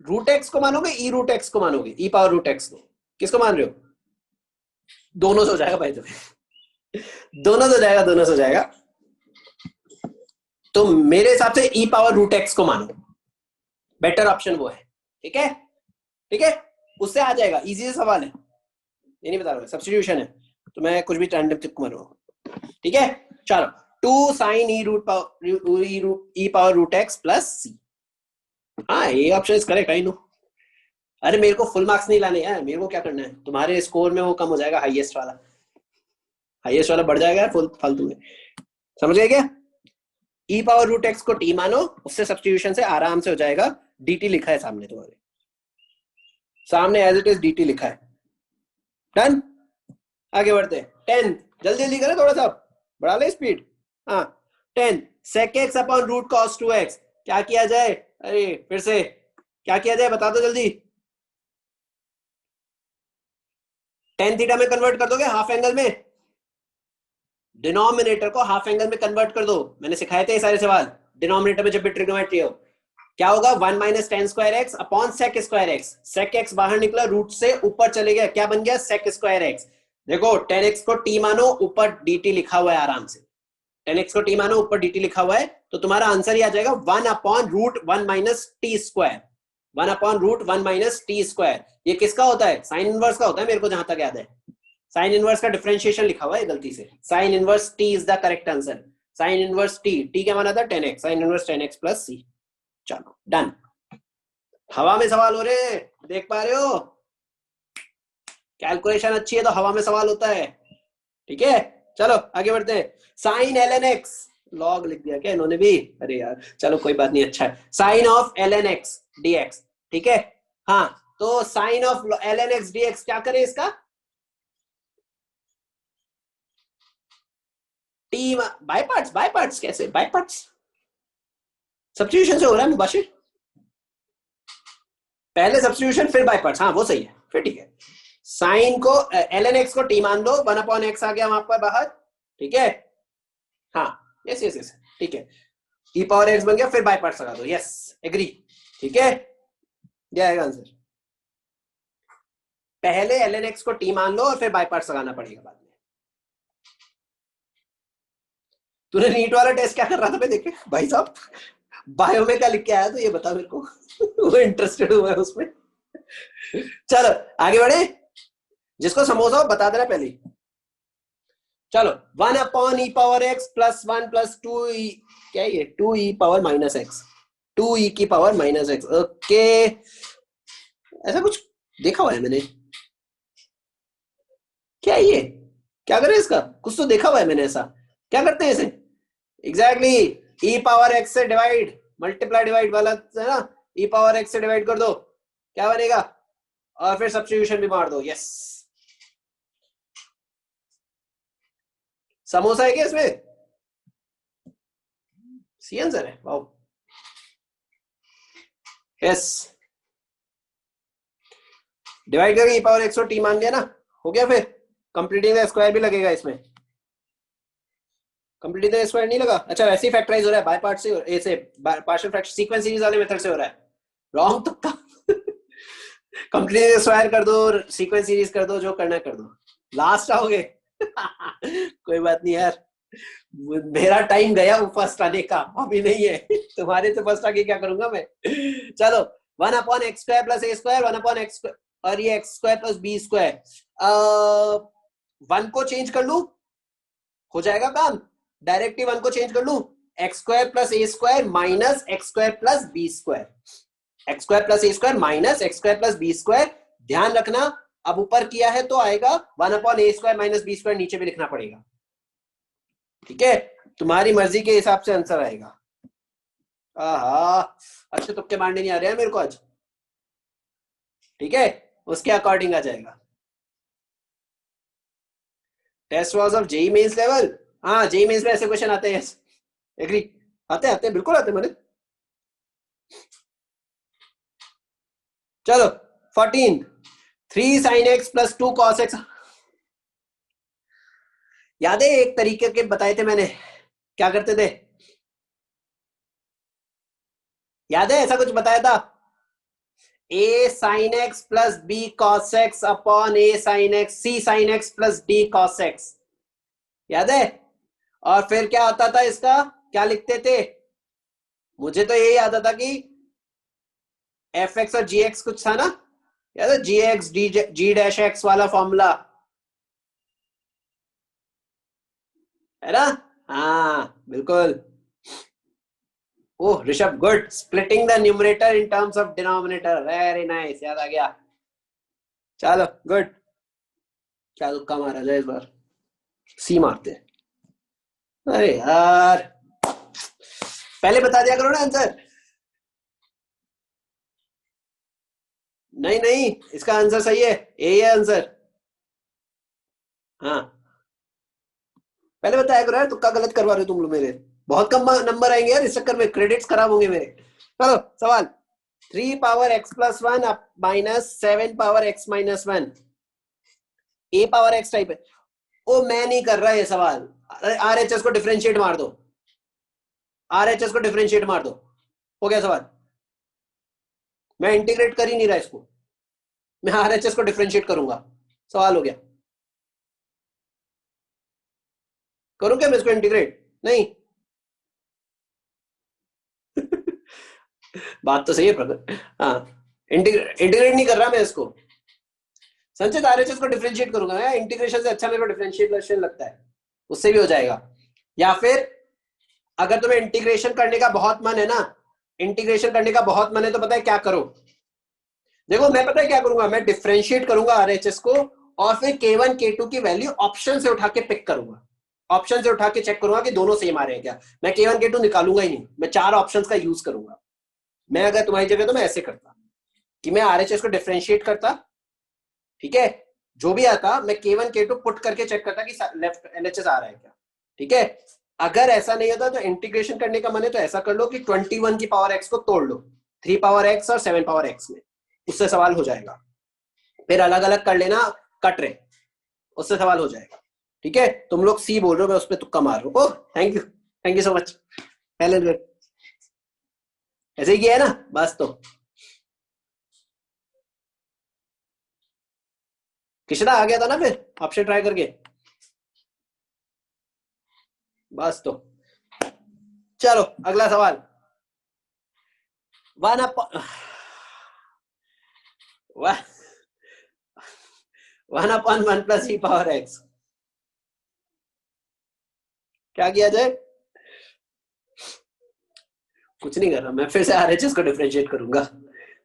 रूट एक्स को मानोगे, ई रूट एक्स को मानोगे, ई पावर रूट एक्स को? किसको मान रहे हो? दोनों से हो जाएगा भाई, दोनों से हो जाएगा, दोनों से हो जाएगा। तो मेरे हिसाब से ई पावर रूट एक्स को मानो, बेटर ऑप्शन वो है। ठीक है, ठीक है, उससे आ जाएगा। इजी सवाल है, ये नहीं बता रहा, सब्स्टिट्यूशन है, तो मैं कुछ भी रैंडम टिक मारूंगा। ठीक है, चलो। 2 sin e power root x plus c. हाँ, ये option is correct, I know. अरे मेरे को फुल मार्क्स नहीं लाने हैं, मेरे को क्या करना है? तुम्हारे स्कोर में वो कम हो जाएगा, हाईएस्ट वाला बढ़ जाएगा फुल फालतू में। समझ गए क्या? ई पावर रूट एक्स को टी मानो, उससे सब्स्टिट्यूशन से आराम से हो जाएगा। dt लिखा है सामने, तुम्हारे सामने एज इट इज dt लिखा है। डन, आगे बढ़ते हैं। 10, जल्दी जल्दी करें, थोड़ा सा बढ़ा ले स्पीड। हाँ, 10 sec x upon root cos 2x। क्या किया जाए? अरे फिर से क्या किया जाए, बता दो जल्दी। tan थीटा में कन्वर्ट कर दोगे हाफ एंगल में, डिनोमिनेटर को हाफ एंगल में कन्वर्ट कर दो। मैंने सिखाए थे ये सारे सवाल डिनोमिनेटर में जब भी ट्रिग्नोमेट्री हो। क्या होगा 1 minus tan square x upon sec square x. Sec x बाहर निकला, रूट से ऊपर चले गया, क्या बन गया सेक स्क्वायर एक्स। देखो 10x को t मानो, ऊपर dt लिखा हुआ है आराम से, 10x को t मानो, ऊपर dt लिखा हुआ है, तो तुम्हारा आंसर ही आ जाएगा 1 upon root 1 minus t square. 1 upon root 1 minus t square. ये किसका होता है? साइन इनवर्स का होता है, मेरे को जहां तक याद है। साइन इनवर्स का डिफरेंशिएशन लिखा हुआ है गलती से। Sine inverse t is the correct answer. Sine inverse t क्या माना था 10x, sine inverse 10x plus c। चलो डन। हवा में सवाल हो रहे हैं, देख पा रहे हो? कैलकुलेशन अच्छी है तो हवा में सवाल होता है, ठीक है। चलो आगे बढ़ते हैं। साइन ln x, लॉग लिख दिया क्या इन्होंने भी? अरे यार चलो कोई बात नहीं, अच्छा है। Sine of ln x dx, ठीक है। हाँ तो sine of ln x dx क्या करें इसका? T by parts. By parts कैसे? बाय पार्ट्स सब्स्टिट्यूशन से हो रहा है मुबाशिर, पहले सब्स्टिट्यूशन फिर बाय पार्ट्स। हाँ वो सही है, फिर ठीक है। साइन को ln x को t मान लो, 1 अपॉन x आ गया वहां पर बाहर, ठीक है। हाँ यस यस यस ठीक है, e पावर x बन गया, फिर बाय पार्ट्स लगा दो, यस एग्री, ठीक है। ये आएगा आंसर। पहले ln x को t मान लो और फिर बाय पार्ट्स लगाना पड़ेगा बाद में। तूने नीट वाला टेस्ट क्या कर रहा था मैं देखे भाई साहब? बायो में क्या लिख के आया तो ये बता मेरे को। वो इंटरेस्टेड हुआ है उसमें। चलो आगे बढ़े, जिसको समोसा हो बता देना पहले। चलो 1 अपॉन ई पावर एक्स प्लस 1 प्लस 2 ई, क्या ये 2 ई पावर माइनस एक्स, 2 ई की पावर माइनस एक्स। ओके ऐसा कुछ देखा हुआ है मैंने, क्या है ये? क्या करें इसका? कुछ तो देखा हुआ है मैंने ऐसा, क्या करते हैं इसे? एग्जैक्टली ई पावर एक्स से डिवाइड, मल्टीप्लाई डिवाइड वाला है ना, ई पावर एक्स से डिवाइड कर दो, क्या बनेगा? और फिर सब्स्टिट्यूशन भी मार दो, यस। समोसा है क्या इसमें? सी आंसर है, वाओ यस। डिवाइड करके ई पावर एक्स और टी मान लिया ना, हो गया। फिर कंप्लीटिंग द स्क्वायर भी लगेगा इसमें, कंप्लीटिंग द स्क्वायर नहीं लगा? अच्छा वैसे ही फैक्टराइज हो रहा है, बाय पार्ट से, ऐसे पार्शियल फ्रैक्शन सीक्वेंस सीरीज वाले मेथड से हो रहा है। रॉन्ग तुक्का। कंप्लीटिंग द स्क्वायर कर दो, सीक्वेंस सीरीज कर दो, जो करना कर दो, लास्ट आओगे। कोई बात नहीं यार, मेरा टाइम गया वो फर्स्ट आने का, अभी नहीं है। तुम्हारे से फर्स्ट आके क्या करूंगा मैं? चलो 1 upon x square plus a square, 1 upon x और ये x square plus b square, 1 को चेंज कर लू, हो जाएगा काम। डायरेक्टली 1 को चेंज कर लू, x square plus a square minus x square plus b square, x square plus a square minus x square plus b square. ध्यान रखना अब ऊपर किया है तो आएगा 1 upon a square minus b square, नीचे भी लिखना पड़ेगा, ठीक है। तुम्हारी मर्जी के हिसाब से आंसर आएगा। आहा अच्छे तुक्के मारने नहीं आ रहे हैं मेरे को आज, ठीक है, उसके अकॉर्डिंग आ जाएगा। Test was of JEE Mains level, हाँ जेई मेंस में ऐसे क्वेश्चन आते हैं, एग्री, आते आते बिल्कुल आते मैंने। चलो 14 3 sin x plus 2 cos x, याद है एक तरीके के बताए थे मैंने, क्या करते थे? याद है ऐसा कुछ बताया था? a sin x plus b cos x upon a sin x, c sin x plus d cos x, याद है? और फिर क्या आता था इसका, क्या लिखते थे? मुझे तो यही याद आता कि fx और gx कुछ था ना, याद है? gx g डैश x वाला फॉर्मूला है ना? हाँ बिल्कुल। Oh Rishabh good, splitting the numerator in terms of denominator, very nice, याद आ गया। चलो गुड, क्या तुक्का मारा जाए इस बार? सी मारते। अरे यार पहले बता दिया करो ना आंसर। नहीं नहीं इसका आंसर सही है, ए है आंसर। हाँ पहले बताया करो यार, तुक्का गलत करवा रहे हो तुम लोग मेरे, बहुत कम नंबर आएंगे यार इस चक्कर में, क्रेडिट्स खराब होंगे मेरे। चलो सवाल 3 power x plus 1 minus 7 power x minus 1, a power x type है। ओ मैं नहीं कर रहा ये सवाल, RHS को डिफरेंशिएट मार दो, RHS को डिफरेंशिएट मार दो, हो गया सवाल। मैं इंटीग्रेट कर ही नहीं रहा इसको, मैं आरएचएस को डिफरेंशिएट करूंगा। सवाल हो गया, करूं क्या मैं इसको इंटीग्रेट? नहीं। बात तो सही है प्रगत। हाँ, इंटीग्रेट नहीं कर रहा मैं इसको, संचित आरएचएस को डिफरेंशिएट करूंगा। यार इंटीग्रेशन से अच्छा मेरे को डिफरेंशिएशन लगता है, उससे भी हो जाएगा। या फिर अगर तुम्हें इंटीग्रेशन करने का बहुत मन है ना, इंटीग्रेशन करने का बहुत मन है, तो पता है क्या करो, देखो मैं पता है क्या करूंगा, मैं डिफरेंशिएट करूंगा आरएचएस को और फिर K1 K2 की वैल्यू ऑप्शन से उठा के पिक करूंगा, ऑप्शन से उठा के चेक करूंगा कि दोनों सेम आ रहे हैं क्या। मैं K1 K2 निकालूंगा ही नहीं, मैं 4 ऑप्शंस का यूज करूंगा। मैं अगर तुम्हारी जगह तो मैं ऐसे करता कि मैं आरएचएस को डिफरेंशिएट करता, ठीक है, जो भी आता मैं K1 K2 पुट करके चेक करता कि लेफ्ट एलएचएस आ रहा है क्या, ठीक है। अगर ऐसा नहीं होता तो इंटीग्रेशन करने का मन है तो ऐसा कर लो कि 21 की पावर x को तोड़ लो 3 पावर x और 7 पावर x में, उससे सवाल हो जाएगा। फिर अलग अलग कर लेना कट रहे, उससे सवाल हो जाएगा, ठीक है। तुम लोग सी बोल रहे हो, मैं उस पर तुक्का मार रहा हूँ। थैंक यू सो मच, ऐसे ही किया है ना बस। तो किशना आ गया था ना फिर ऑप्शन ट्राई करके, बस। तो चलो अगला सवाल, 1/1 प्लस ई पावर एक्स, क्या किया जाए? कुछ नहीं कर रहा, मैं फिर से आरएचएस को डिफरेंशिएट करूंगा।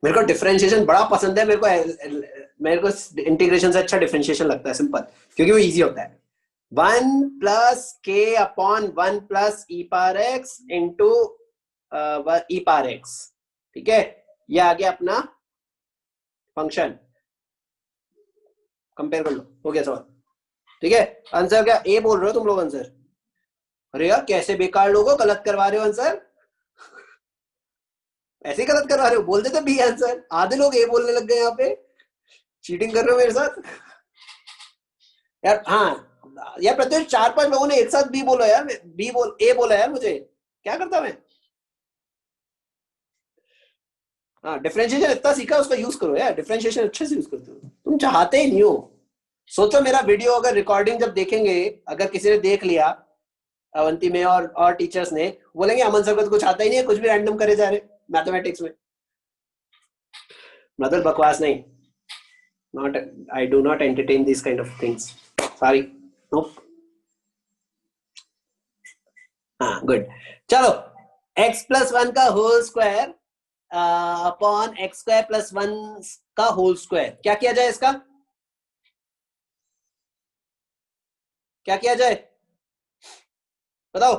मेरे को डिफरेंशिएशन बड़ा पसंद है, मेरे को इंटीग्रेशन से अच्छा डिफरेंशिएशन लगता है, सिंपल, क्योंकि वो इजी होता है। 1 प्लस के अपॉन 1 प्लस ई पावर एक्स इंटू ई पावर एक्स, ठीक है। ये आ गया अपना फंक्शन, कंपेयर कर लो, हो गया सवाल, ठीक है। आंसर क्या ए बोल रहे हो तुम लोग आंसर? अरे यार कैसे बेकार लोगों, गलत करवा रहे हो आंसर, ऐसे ही गलत करवा रहे हो, बोल देते बी आंसर। आधे लोग ए बोलने लग गए, यहाँ पे चीटिंग कर रहे हो मेरे साथ यार। हाँ यार प्रत्युष, 4-5 लोगों ने एक साथ बी बोला यार, ए बोला यार, मुझे क्या करता मैं। हाँ डिफरेंशिएशन इतना सीखा, उसका यूज करो यार, डिफरेंशिएशन अच्छे से यूज करते हो, तुम चाहते ही नहीं हो। सोचो मेरा वीडियो अगर रिकॉर्डिंग जब देखेंगे, अगर किसी ने देख लिया अवंती में और टीचर्स ने, बोलेंगे अमन सर को तो कुछ आता ही नहीं है, कुछ भी रैंडम करे जा रहे मैथमेटिक्स में। मतलब बकवास नहीं, not I do not entertain these kind of things, sorry, nope। हाँ गुड, चलो x प्लस 1 का whole square upon x square plus 1 का होल स्क्वायर, क्या किया जाए इसका? क्या किया जाए बताओ?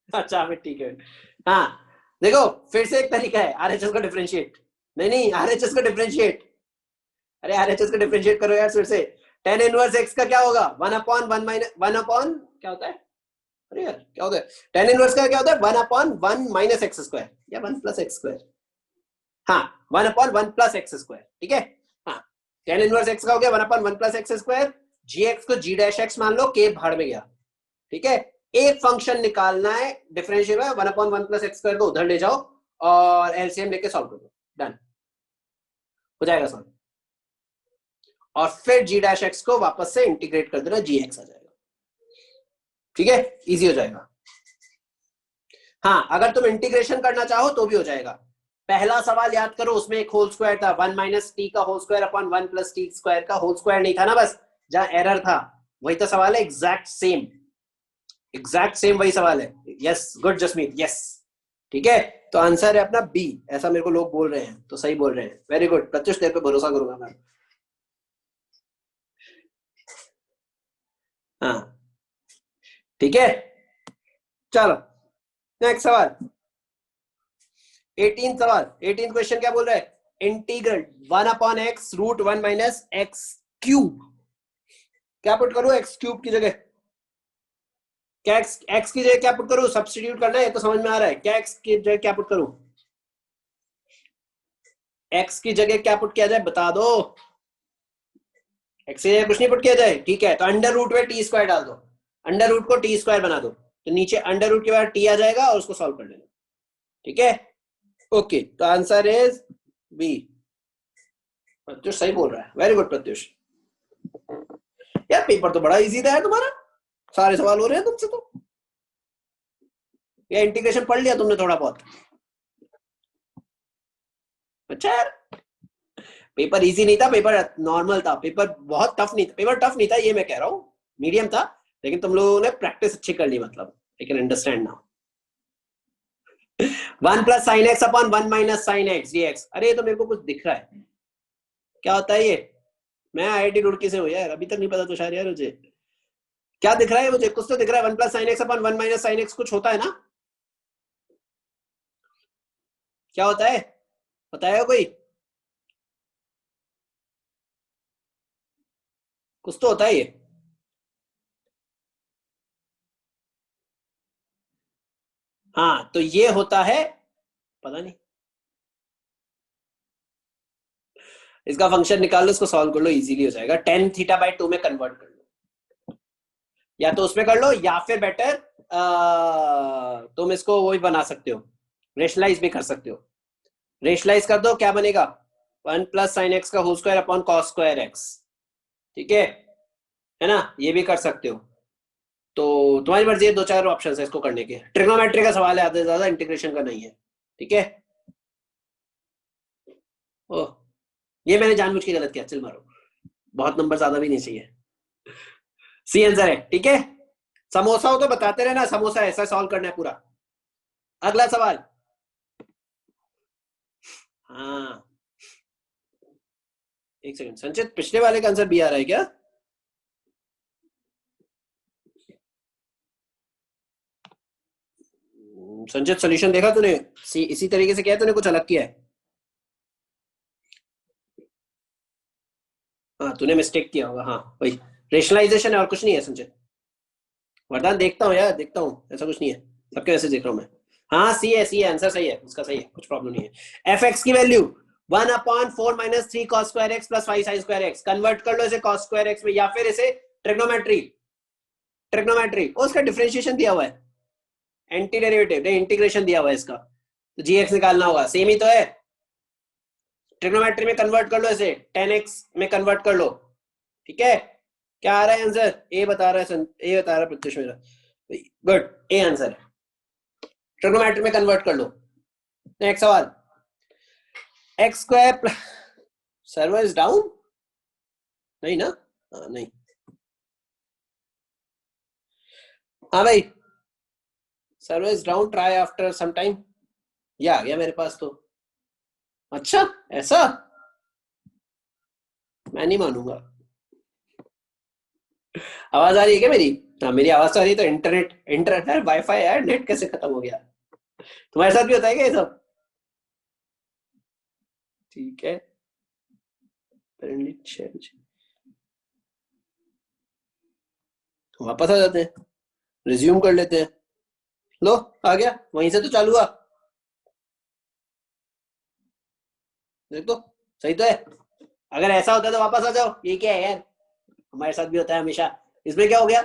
अच्छा फिर ठीक है। हाँ देखो फिर से एक तरीका है आरएचएस को डिफरेंशिएट, नहीं आरएचएस को डिफरेंशिएट, अरे आरएचएस को डिफरेंशिएट करो यार फिर से। tan इनवर्स x का क्या होगा? 1/1 माइनस 1 अपॉन क्या होता है, अरे यार क्या होता है tan इनवर्स का, क्या होता है 1/1 माइनस एक्स स्क्वायर या 1 प्लस एक्स स्क्वायर, हाँ 1/1 प्लस एक्स स्क्वायर, ठीक है। हाँ tan इनवर्स x का हो गया 1/1 प्लस एक्स स्क्वायर, gx को g डैश x मान लो, k भाड़ में गया, ठीक है। एक फंक्शन निकालना है डिफरेंशियल में, 1/1 प्लस एक्स स्क्वायर को उधर ले जाओ और एलसीएम लेके सॉल्व कर दो, डन हो जाएगा सॉल्व। और फिर g डैश x को वापस से इंटीग्रेट कर देना, gx आ जाएगा, ठीक है, इजी हो जाएगा। हाँ अगर तुम इंटीग्रेशन करना चाहो तो भी हो जाएगा। पहला सवाल याद करो, उसमें एक होल स्क्वायर था, 1 माइनस टी का whole square upon 1 plus t square का होल स्क्वायर नहीं था ना, बस जहां एरर था वही तो सवाल है, एग्जैक्ट सेम वही सवाल है। यस गुड जसमीत, यस ठीक है। तो आंसर है अपना बी, ऐसा मेरे को लोग बोल रहे हैं, तो सही बोल रहे हैं, वेरी गुड प्रत्युष, तेरे पे भरोसा करूंगा मैं। हाँ ठीक है, चलो नेक्स्ट सवाल, 18 सवाल, 18 क्वेश्चन क्या बोल रहा है, इंटीग्रल 1/x रूट 1 माइनस एक्स क्यूब, क्या पुट करूं एक्स क्यूब की जगह, क्या एक्स की जगह क्या पुट करूं, सब्स्टिट्यूट करना है तो समझ में आ रहा है, क्या एक्स की जगह क्या पुट करूं, एक्स की जगह क्या पुट किया जाए बता दो, एक्स की जगह कुछ नहीं पुट किया जाए, ठीक है। तो अंडर रूट में टी स्क्वायर डाल दो, अंडर रूट को टी स्क्वायर बना दो, तो नीचे अंडर रूट के बाद टी आ जाएगा और उसको सॉल्व कर लेना, ठीक है, ओके, तो आंसर इज बी। प्रत्युष सही बोल रहा है, वेरी गुड प्रत्युष। यार पेपर तो बड़ा इजी था यार तुम्हारा, सारे सवाल हो रहे हैं तुमसे तो। या इंटीग्रेशन पढ़ लिया तुमने थोड़ा बहुत? अच्छा यार, पेपर इजी नहीं था, पेपर नॉर्मल था, पेपर बहुत टफ नहीं था, पेपर टफ नहीं था ये मैं कह रहा हूँ, मीडियम था, लेकिन तुम लोगों ने प्रैक्टिस अच्छी कर ली, मतलब I can understand now. 1 plus sine x upon 1 minus sine x dx. अरे ये तो मेरे को कुछ दिख रहा है, क्या होता है ये? मैं आईआईटी रुड़की से हूँ यार, अभी तक नहीं पता तो शायद यार मुझे क्या दिख रहा है, मुझे कुछ तो दिख रहा है। 1 plus sine x upon 1 minus sine x कुछ होता है ना, क्या होता है बताएगा कोई? कुछ तो होता है ये। हाँ तो ये होता है, पता नहीं, इसका फंक्शन निकाल लो, इसको सॉल्व कर लो, इजीली हो जाएगा। tan थीटा बाई 2 में कन्वर्ट कर लो, या तो उसमें कर लो, या फिर बेटर तुम इसको वही बना सकते हो, रेशनलाइज भी कर सकते हो। रेशनलाइज कर दो, क्या बनेगा? 1 प्लस साइन एक्स का whole square upon cos square x, ठीक है ना, ये भी कर सकते हो। तो तुम्हारी मर्जी है, 2-4 ऑप्शन है इसको करने के। ट्रिग्नोमेट्री का सवाल है, आधे से ज्यादा इंटीग्रेशन का नहीं है, ठीक है। ओह, ये मैंने जानबूझ के गलत किया, चल मारो, बहुत नंबर ज्यादा भी नहीं चाहिए। सी आंसर है, ठीक है। समोसा हो तो बताते रहना, समोसा ऐसा सॉल्व करना है पूरा। अगला सवाल, हाँ एक सेकंड, संचित पिछले वाले का आंसर बी आ रहा है क्या? संचित सोल्यूशन देखा तूने? इसी तरीके से किया है तूने, कुछ अलग किया है? हाँ तूने मिस्टेक किया होगा, हाँ वही रेशनलाइजेशन है और कुछ नहीं है संचित। वरदान देखता हूँ यार, देखता हूँ, ऐसा कुछ नहीं है, सबके वैसे देख रहा हूँ मैं। हाँ सी है आंसर, सही है उसका, सही है, कुछ प्रॉब्लम नहीं है। एफ एक्स की value 1 upon 4 minus 3 cos square x plus 5 sign square x. Convert कर लो इसे कॉस स्क्वायर एक्स में, या फिर इसे ट्रिग्नोमेट्री उसका डिफरेंशिएशन दिया हुआ है, एंटी डेरिवेटिव इंटीग्रेशन दिया हुआ है इसका, तो जी एक्स निकालना होगा, सेम ही तो है। ट्रिग्नोमेट्री में कन्वर्ट कर लो इसे, 10x में कन्वर्ट कर लो, ठीक है। क्या आ रहा है आंसर? ए बता रहा है, ए बता रहा है प्रत्युष मेरा, गुड, ए आंसर है। ट्रिग्नोमेट्री में कन्वर्ट कर लो। नेक्स्ट सवाल, x square plus, server is down, नहीं ना? हाँ नहीं, हाँ भाई, server is down, try after some time. ये आ गया मेरे पास तो, अच्छा ऐसा, मैं नहीं मानूंगा। आवाज आ रही है क्या मेरी? हाँ मेरी आवाज आ रही है, तो इंटरनेट वाईफाई यार, नेट कैसे खत्म हो गया? तुम्हारे साथ भी होता है क्या ये सब? ठीक है, वापस आ जाते हैं, रिज्यूम कर लेते हैं। लो आ गया, वहीं से तो चालू हुआ, देख तो, सही तो है। अगर ऐसा होता है तो वापस आ जाओ, ये क्या है यार, हमारे साथ भी होता है हमेशा, इसमें क्या हो गया?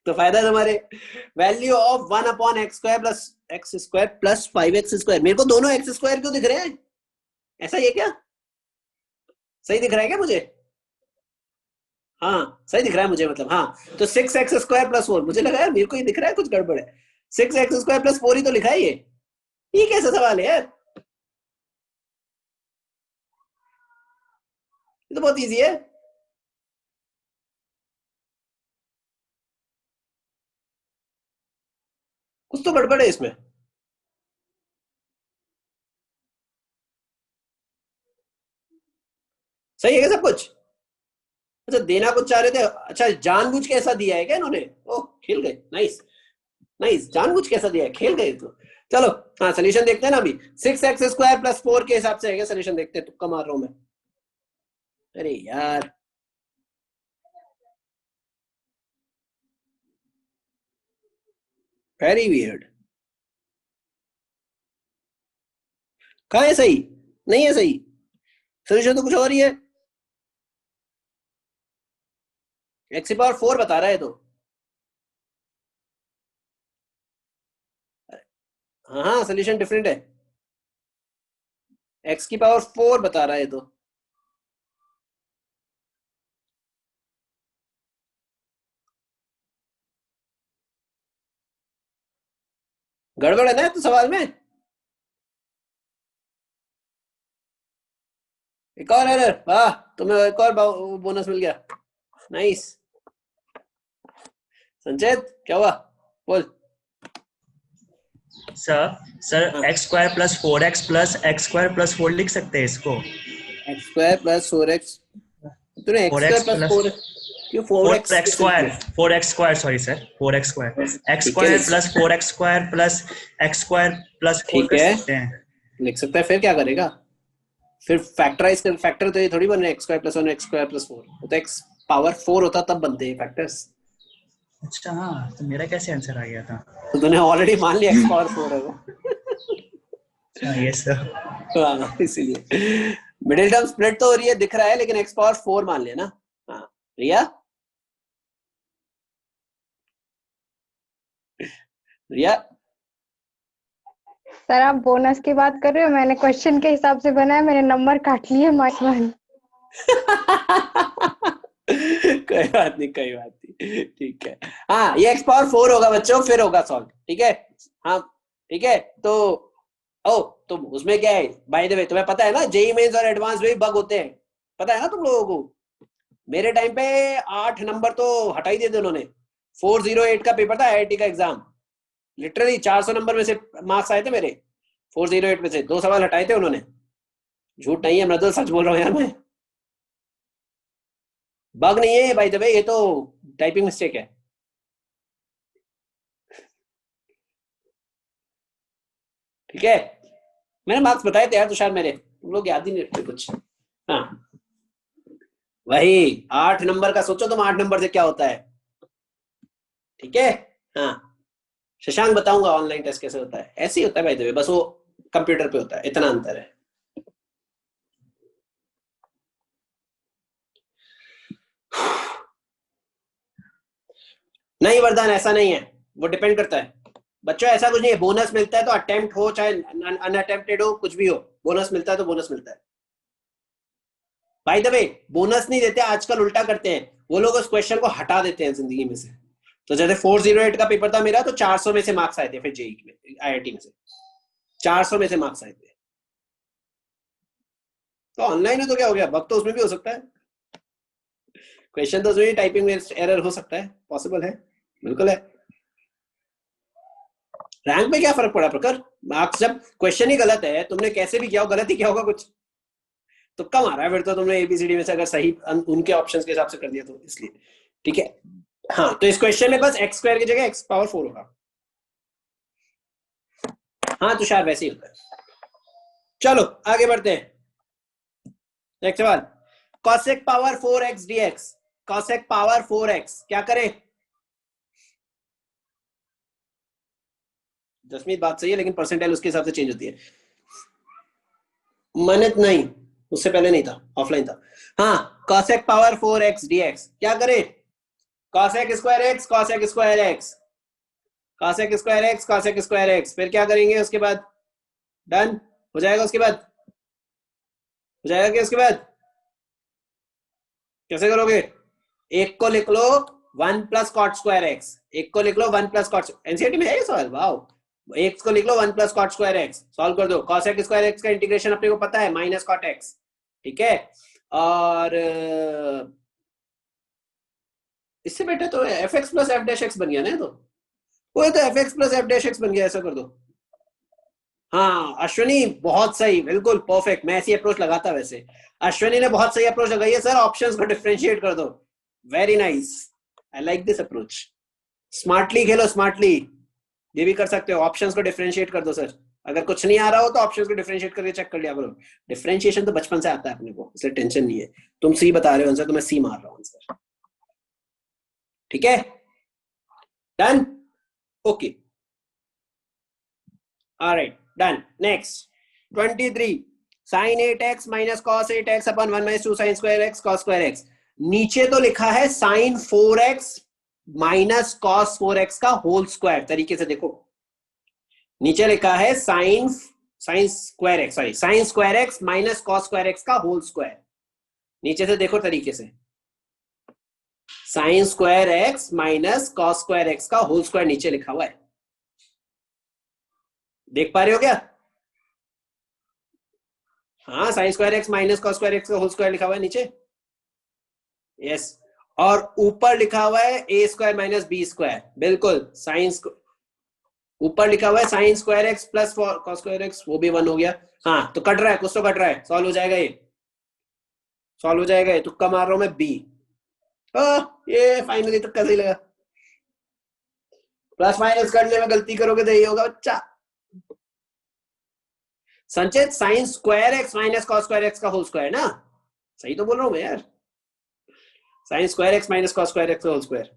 तो फायदा है तुम्हारे। Value of 1 upon x square plus 5x square. मेरे को दोनों एक्स स्क्वायर क्यों दिख रहे हैं? ऐसा ये क्या, सही दिख रहा है क्या मुझे? हाँ सही दिख रहा है मुझे, मतलब हाँ, तो 6x स्क्वायर प्लस 4, मुझे लगा यार मेरे को ये दिख रहा है कुछ गड़बड़ है। 6x स्क्वायर प्लस 4 ही तो लिखा है ये कैसा सवाल है यार? ये तो बहुत इजी है। कुछ तो गड़बड़ है इसमें, सही है क्या सब कुछ? अच्छा देना कुछ चाह रहे थे, अच्छा जानबूझ के ऐसा दिया है क्या इन्होंने? ओह खेल गए, नाइस नाइस, जानबूझ के ऐसा दिया है, खेल गए तो। चलो हाँ सोल्यूशन देखते हैं ना अभी। 6x स्क्वायर प्लस 4 के हिसाब से है क्या सोल्यूशन? देखते हैं, तुक्का मार रहा हूं मैं। अरे यार, वेरी वियर्ड, कहाँ है सही? नहीं है सही, सोल्यूशन तो कुछ और ही है। x की पावर 4 बता रहा है तो, हाँ हाँ सोल्यूशन डिफरेंट है, x की पावर 4 बता रहा है तो। गड़बड़ है ना तो सवाल में। एक और एरर, वाह तुम्हें एक और बोनस मिल गया, नाइस। संचेत क्या हुआ, बोल। सर हाँ, एक्स स्क्वायर प्लस 4x लिख सकते हैं इसको। एक्स स्क्वायर प्लस 4x, तूने x four square x plus plus 4 क्यों 4x कैसे लिख दिया? 4x square sorry sir 4x square x ठीक है square plus 4x square plus x square plus 4 ठीक कर है सकते हैं। लिख सकता है, फिर क्या करेगा, फिर फैक्टराइज कर, फैक्टर तो ये थोड़ी बन रहे x square plus 1 x square plus 4, वो तो एक्स पावर 4 होता तब बनते हैं फैक्टर्स। अच्छा हाँ, तो मेरा कैसे आंसर आ गया था? तो तूने ऑलरेडी मान लिया एक्स पावर 4 है वो। अच्छा ये सर। हाँ इसीलिए मिडिल टर्म स्प्लिट तो हो रही है दिख रहा है, लेकिन एक्स पावर 4 मान लिया ना। हाँ रिया, रिया सर आप बोनस की बात कर रहे हो, मैंने क्वेश्चन के हिसाब से बनाया, मैंने नंबर काट लिए -1। कोई बात नहीं कोई बात नहीं, ठीक है। हाँ ये एक्स पावर 4 होगा बच्चों, फिर होगा सॉल्व, ठीक है। हाँ ठीक है तो ओ तो उसमें क्या है, बाय द वे तुम्हें पता है ना जेई मेंस और एडवांस में भी बग होते हैं, पता है ना तुम लोगों को। मेरे टाइम पे 8 नंबर तो हटा ही दिए थे उन्होंने। 408 का पेपर था आईआईटी का एग्जाम, लिटरली 400 नंबर में से मार्क्स आए थे मेरे, 408 में से 2 सवाल हटाए थे उन्होंने। झूठ नहीं है, मैं तो सच बोल रहा हूँ यार, मैं बग नहीं है बाय द वे, ये तो टाइपिंग मिस्टेक है। ठीक है मैंने मार्क्स बताए थे यार तुषार मेरे, तुम लोग याद ही नहीं रखते कुछ। हाँ वही 8 नंबर का सोचो तुम, 8 नंबर से क्या होता है, ठीक है। हाँ शशांक बताऊंगा ऑनलाइन टेस्ट कैसे होता है, ऐसे ही होता है बाय द वे, बस वो कंप्यूटर पे होता है, इतना अंतर है। नहीं वरदान ऐसा नहीं है, वो डिपेंड करता है बच्चों, ऐसा कुछ नहीं है। बोनस मिलता है तो अटेम्प्ट हो चाहे अनअटेम्प्टेड हो, कुछ भी हो, बोनस मिलता है तो बोनस मिलता है। बाय द वे बोनस नहीं देते आजकल, उल्टा करते हैं वो लोग, उस क्वेश्चन को हटा देते हैं जिंदगी में से। तो जैसे 408 का पेपर था मेरा, तो 400 में से मार्क्स आए थे, फिर जेई में आईआईटी में से 400 में से मार्क्स आए थे। तो ऑनलाइन है तो क्या हो गया, बग तो उसमें भी हो सकता है, क्वेश्चन तो उसमें भी टाइपिंग में एरर हो सकता है, पॉसिबल है, बिल्कुल है। रैंक में क्या फर्क पड़ा प्रखर, मार्क्स जब क्वेश्चन ही गलत है, तुमने कैसे भी किया हो गलत ही किया होगा कुछ, तुक्का मारा है फिर तो तुमने एबीसीडी में से, अगर सही उनके ऑप्शंस के हिसाब से कर दिया तो, इसलिए ठीक है। हाँ तो इस क्वेश्चन में बस एक्स स्क्वायर की जगह एक्स पावर 4 होगा। हाँ तुषार वैसे ही होता है। चलो आगे बढ़ते हैं, नेक्स्ट सवाल। cosec power 4x dx, cosec power 4x क्या करें। दसवीं बात सही है, लेकिन परसेंटाइल उसके हिसाब से चेंज होती है। मनित नहीं, उससे पहले नहीं था, ऑफलाइन था। हाँ cosec पावर 4x dx क्या करें, cosec square x cosec square x cosec square x cosec square x, फिर क्या करेंगे उसके बाद, डन हो जाएगा, उसके बाद हो जाएगा क्या, उसके बाद कैसे करोगे, एक को लिख लो 1 प्लस कॉट स्क्वायर एक्स, एक को लिख लो 1 प्लस कॉट, एनसीईआरटी में है ये सवाल, वाओ। एक को लिख लो 1 plus cot square x, solve कर दो। cosec स्क्वायर एक्स का इंटीग्रेशन अपने को पता है माइनस कॉट एक्स, ठीक है। और इससे बेटर तो F x plus f dash x बन गया ना, तो वो तो F x plus f dash x बन गया, ऐसा कर दो। हाँ अश्विनी बहुत सही, बिल्कुल परफेक्ट, मैं ऐसी अप्रोच लगाता वैसे, अश्विनी ने बहुत सही अप्रोच लगाई है सर, ऑप्शंस को डिफरेंशिएट कर दो, very nice, I like this approach. Smartly Khelo, smartly ये भी कर सकते हो, ऑप्शंस को डिफरेंशिएट कर दो सर, अगर कुछ नहीं आ रहा हो तो ऑप्शंस को डिफरेंशिएट करके चेक कर लिया करो, डिफरेंशिएशन तो बचपन से आता है अपने को, इसलिए टेंशन नहीं है। तुम सी बता रहे हो आंसर, तो मैं सी मार रहा हूँ आंसर, ठीक है, done, okay, alright done. Next 23 sin 8x minus cos 8x अपन 1 minus 2 sin square x cos square x, नीचे तो लिखा है sin 4x minus cos 4x का होल स्क्वायर, तरीके से देखो नीचे लिखा है sign square x, sorry sine square x minus cos square x का होल स्क्वायर। नीचे से देखो तरीके से, sign square x minus cos square x का होल स्क्वायर नीचे लिखा हुआ है, देख पा रहे हो क्या? हाँ, sign square x minus cos square x का होल स्क्वायर लिखा हुआ है नीचे, यस। और ऊपर लिखा हुआ है ए स्क्वायर माइनस बी स्क्वायर, बिल्कुल साइन ऊपर लिखा हुआ है sign square x plus cos square x, वो भी 1 हो गया। हाँ तो कट रहा है, कुछ तो कट रहा है, सॉल्व हो जाएगा ये, सॉल्व हो जाएगा ये। तुक्का मार रहा हूं मैं बी, ये फाइनली तुक्का सही लगा। प्लस माइनस करने में गलती करोगे तो यही होगा बच्चा। संचित sign square x minus cos square x का होल स्क्वायर ना, सही तो बोल रहा हूं मैं यार, sign square x minus cos square x का होल स्क्वायर।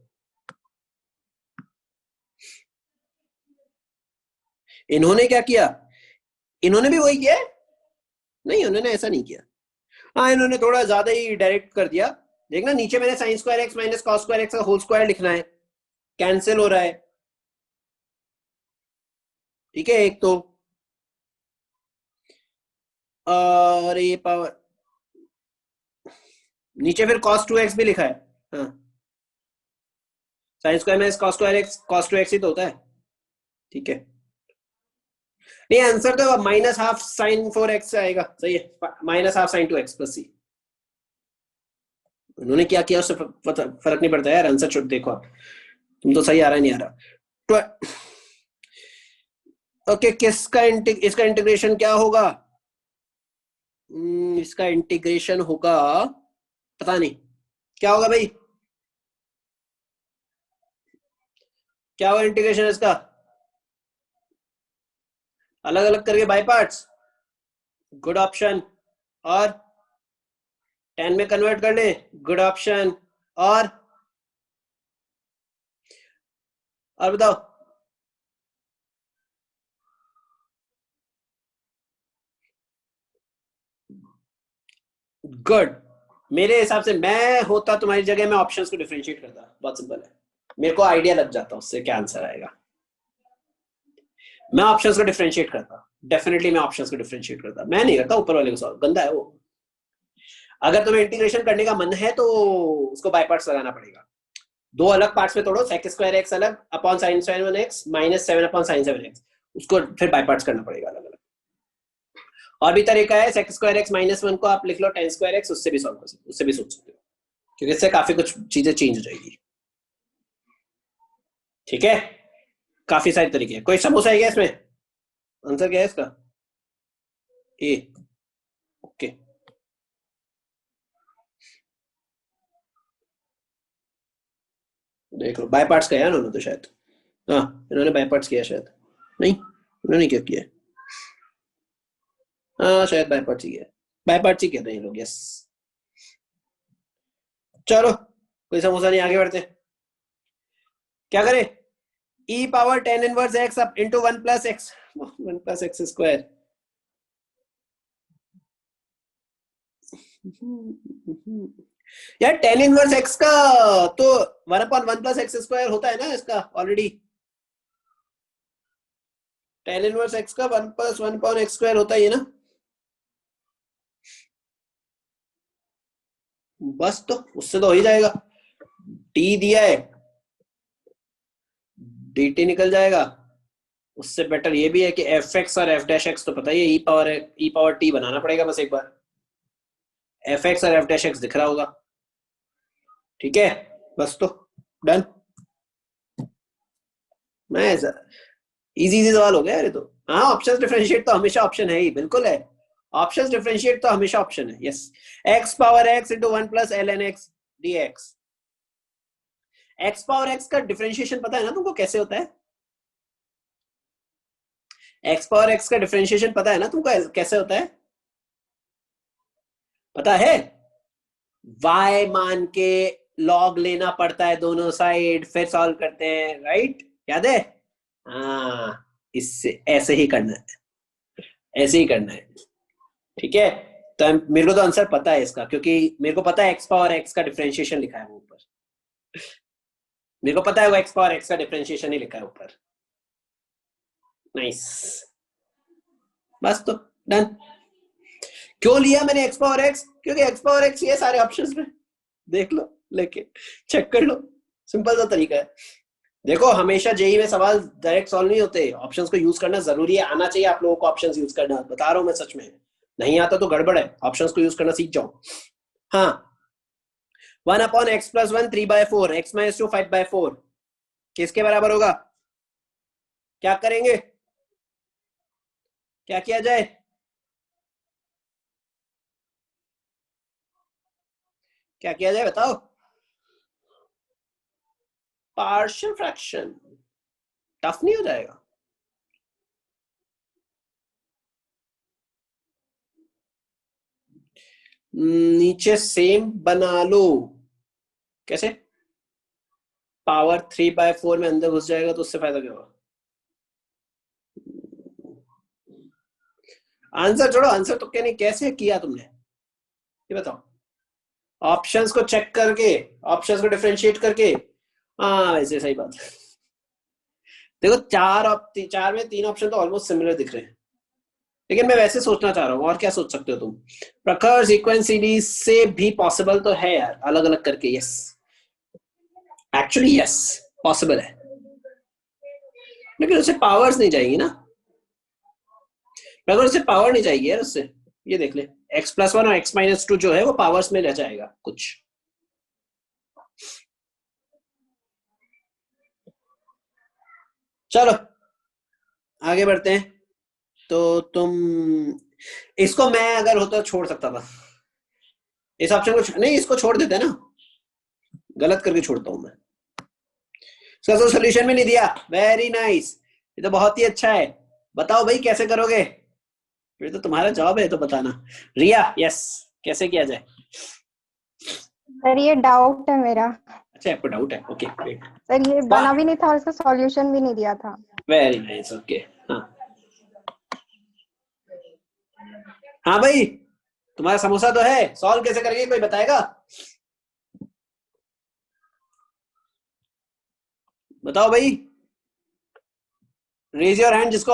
इन्होंने क्या किया, इन्होंने भी वही किया है? नहीं, उन्होंने ऐसा नहीं किया। हाँ, इन्होंने थोड़ा ज्यादा ही डायरेक्ट कर दिया। देखना नीचे मैंने sign square x minus cos square x का होल स्क्वायर लिखना है, कैंसिल हो रहा है, ठीक है एक तो, और ये पावर नीचे फिर cos 2x भी लिखा है। हाँ, sine square minus cos square x cos 2x ही तो होता है, ठीक है। नहीं, आंसर तो माइनस हाफ साइन 4x आएगा, सही है, minus half sine 2x plus c. उन्होंने क्या किया उससे फर्क नहीं पड़ता यार, आंसर देखो आप, तुम तो सही आ रहा है नहीं आ रहा। ओके, किसका इसका इंटीग्रेशन क्या होगा? इसका इंटीग्रेशन होगा, पता नहीं क्या होगा भाई, क्या होगा इंटीग्रेशन इसका? अलग अलग करके बाय पार्ट्स, गुड ऑप्शन। और 10 में कन्वर्ट कर ले, गुड ऑप्शन। और बताओ, गुड। मेरे हिसाब से मैं होता तुम्हारी जगह, मैं ऑप्शंस को डिफरेंशिएट करता, बहुत सिंपल है, मेरे को आइडिया लग जाता उससे क्या आंसर आएगा। मैं ऑप्शंस को डिफरेंशिएट करता, डेफिनेटली मैं ऑप्शंस को डिफरेंशिएट करता, मैं नहीं करता ऊपर वाले को सॉल्व, गंदा है वो। अगर तुम्हें इंटीग्रेशन करने का मन है तो उसको बाय पार्ट्स लगाना पड़ेगा, दो अलग पार्ट्स में तोड़ो, सेक स्क्वायर एक्स अलग upon sine square x minus 7 upon sine 7 x, उसको फिर बाय पार्ट्स करना पड़ेगा अलग अलग। और भी तरीका है, सेक स्क्वायर एक्स माइनस 1 को आप लिख लो टेन स्क्वायर एक्स, उससे भी सॉल्व कर सकते हो, उससे भी सोच सकते हो, क्योंकि इससे काफी कुछ चीजें चेंज हो जाएगी, ठीक है। काफी सारे तरीके हैं। कोई समोसा है क्या इसमें? आंसर क्या है इसका? ए, ओके। देख लो, बाय पार्ट्स किया है उन्होंने तो शायद, हाँ इन्होंने बाय पार्ट्स किया शायद, नहीं उन्होंने क्या किया? हाँ शायद बाय पार्ट्स ही किया, बाय पार्ट्स ही कहते हैं ये लोग, यस। चलो कोई समोसा नहीं, आगे बढ़ते। क्या करें? e power 10 inverse x up into 1 plus x, 1 plus x square. यार 10 इनवर्स x का तो 1 अपॉन 1 प्लस x स्क्वायर होता है ना इसका ऑलरेडी, 10 इनवर्स x का 1 प्लस 1 अपॉन x स्क्वायर होता ही है ना, बस तो उससे तो हो ही जाएगा। t दिया है, dt निकल जाएगा, उससे बेटर ये भी है कि fx और f डैश x तो पता ही है, e पावर t बनाना पड़ेगा बस एक बार, fx और f डैश x दिख रहा होगा, ठीक है, बस तो डन। मैं इजी सवाल हो गया यार ये तो। हाँ, ऑप्शंस डिफरेंशिएट तो हमेशा ऑप्शन है ही, बिल्कुल है, ऑप्शंस डिफरेंशिएट तो हमेशा ऑप्शन है, yes. x power x into 1 plus ln x dx, x power x का डिफरेंशिएशन पता है ना तुमको कैसे होता है? x पावर x का डिफरेंशिएशन पता है ना तुमको कैसे होता है? पता है? y मान के log लेना पड़ता है दोनों साइड, फिर सॉल्व करते हैं, राइट? याद है? हाँ, इससे ऐसे ही करना है, ऐसे ही करना है, ठीक है। तो मेरे को तो आंसर पता है इसका, क्योंकि मेरे को पता है x पावर x का डिफरेंशिएशन लिखा है वो ऊपर, मेरे को पता है वो x पावर x का डिफरेंशिएशन ही लिखा है ऊपर, नाइस, बस तो डन। क्यों लिया मैंने x पावर x? क्योंकि x पावर x ये सारे ऑप्शंस में, देख लो, लेके चेक कर लो, सिंपल सा तरीका है। देखो हमेशा जेई में सवाल डायरेक्ट सॉल्व नहीं होते, ऑप्शंस को यूज करना जरूरी है, आना चाहिए आप लोगों को ऑप्शंस यूज करना, बता रहा हूं मैं सच में, नहीं आता तो गड़बड़ है, ऑप्शंस को यूज करना सीख जाओ। हाँ, 1/x+1 3/4, x-2 5/4 किसके बराबर होगा? क्या करेंगे, क्या किया जाए? क्या किया जाए बताओ? पार्शियल फ्रैक्शन, टफ नहीं हो जाएगा? नीचे सेम बना लो। कैसे? पावर 3/4 में अंदर घुस जाएगा तो उससे फायदा क्या होगा? आंसर छोड़ो, आंसर तो क्या नहीं, कैसे किया तुमने ये बताओ? ऑप्शंस को चेक करके, ऑप्शंस को डिफरेंशिएट करके, हाँ वैसे सही बात है। देखो चार में 3 ऑप्शन तो ऑलमोस्ट सिमिलर दिख रहे हैं, लेकिन मैं वैसे सोचना चाह रहा हूँ, और क्या सोच सकते हो तुम? प्रखर सीक्वेंस सीरीज से भी पॉसिबल तो है यार, अलग अलग करके। यस, एक्चुअली यस, पॉसिबल है, लेकिन उससे पावर्स नहीं जाएगी ना, प्रखर उससे पावर नहीं जाएगी यार उससे। ये देख ले, x+1 और x-2 जो है वो पावर्स में रह जाएगा कुछ। चलो आगे बढ़ते हैं। तो तुम, इसको मैं अगर होता तो छोड़ सकता था, इस ऑप्शन को नहीं, इसको छोड़ देते ना, गलत करके छोड़ता हूं मैं, इसका तो सोल्यूशन भी नहीं दिया। वेरी नाइस, ये तो बहुत ही अच्छा है। बताओ भाई कैसे करोगे, फिर तो तुम्हारा जॉब है तो बताना। रिया, यस, कैसे किया जाए? सर ये डाउट है मेरा। अच्छा आपको डाउट है, ओके ग्रेट। सर ये बना भी नहीं था और इसका सॉल्यूशन भी नहीं दिया था। Very nice, okay. हाँ हाँ भाई, तुम्हारा समोसा तो है, सॉल्व कैसे करेंगे कोई बताएगा? बताओ भाई, रेज योर हैंड जिसको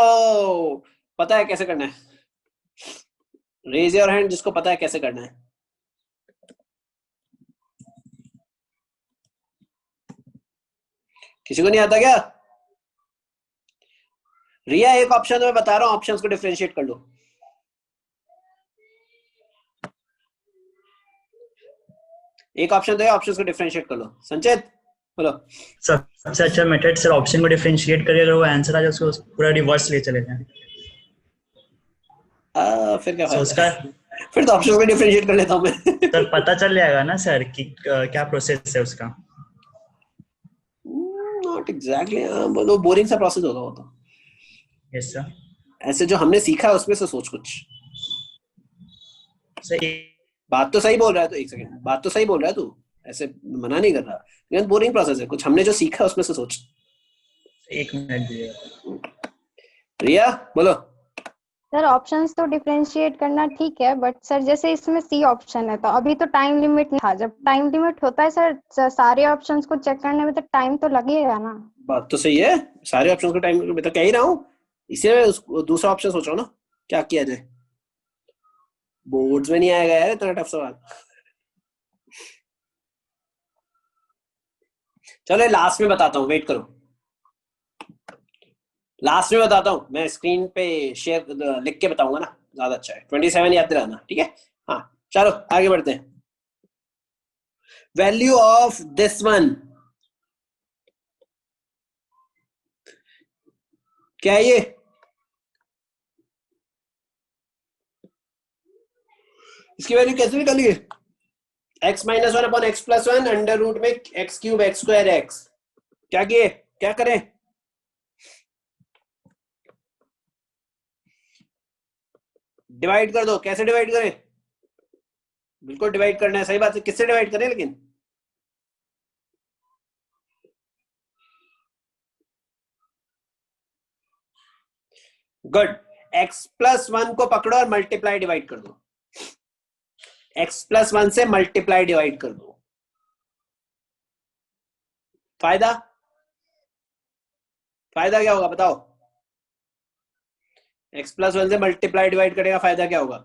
पता है कैसे करना है, रेज योर हैंड जिसको पता है कैसे करना है। किसी को नहीं आता क्या? रिया एक ऑप्शन मैं बता रहा हूं, ऑप्शंस को डिफरेंशिएट कर लो। एक ऑप्शन दो, ऑप्शंस को डिफरेंशिएट कर लो। संचित बोलो। सबसे अच्छा मेथड सर ऑप्शन को डिफरेंशिएट करके अगर वो आंसर आ जाए उसको पूरा रिवर्स ले चले जाए। फिर क्या सो फायदा? उसका फिर तो ऑप्शंस को डिफरेंशिएट कर लेता हूं मैं। सर पता चल जाएगा ना सर कि क्या प्रोसेस है उसका। नॉट एग्जैक्टली, वो बोरिंग सा प्रोसेस होगा वो तो। Yes sir. ऐसे जो हमने सीखा है उसमें से सोच कुछ। सर बात तो सही बोल रहा है तो, एक सेकंड, बात तो सही बोल रहा है तू, ऐसे मना नहीं कर रहा, लेकिन बोरिंग प्रोसेस है, कुछ हमने जो सीखा है उसमें से सोच। 1 मिनट दीजिए। रिया बोलो। सर ऑप्शंस तो डिफरेंशिएट करना ठीक है, बट सर जैसे इसमें सी ऑप्शन है तो अभी तो टाइम लिमिट नहीं था, जब टाइम लिमिट होता है सर सारे ऑप्शंस को चेक करने में तो टाइम तो लगेगा ना। बात तो सही है, सारे ऑप्शंस को टाइम मैं तो कह ही रहा हूँ, इसीलिए दूसरा ऑप्शन सोच रहा हूँ ना, क्या किया जाए। बोर्ड्स में नहीं आएगा यार इतना टफ सवाल। चलो लास्ट में बताता हूँ, वेट करो, लास्ट में बताता हूँ, मैं स्क्रीन पे शेयर लिख के बताऊंगा ना, ज्यादा अच्छा है। 27 याद दिलाना, ठीक है? हाँ चलो आगे बढ़ते हैं। वैल्यू ऑफ दिस वन क्या है ये? इसकी वैल्यू कैसे निकालिए? x-1/x+1 अंडर रूट में x³ x²x। क्या किए, क्या करें? डिवाइड कर दो। कैसे डिवाइड करें? बिल्कुल डिवाइड करना है, सही बात है, किससे डिवाइड करें लेकिन? गुड, x+1 को पकड़ो और मल्टीप्लाई डिवाइड कर दो, x+1 से मल्टीप्लाई डिवाइड कर दो। फायदा, फायदा क्या होगा बताओ? x+1 से मल्टीप्लाई डिवाइड करने का फायदा क्या होगा?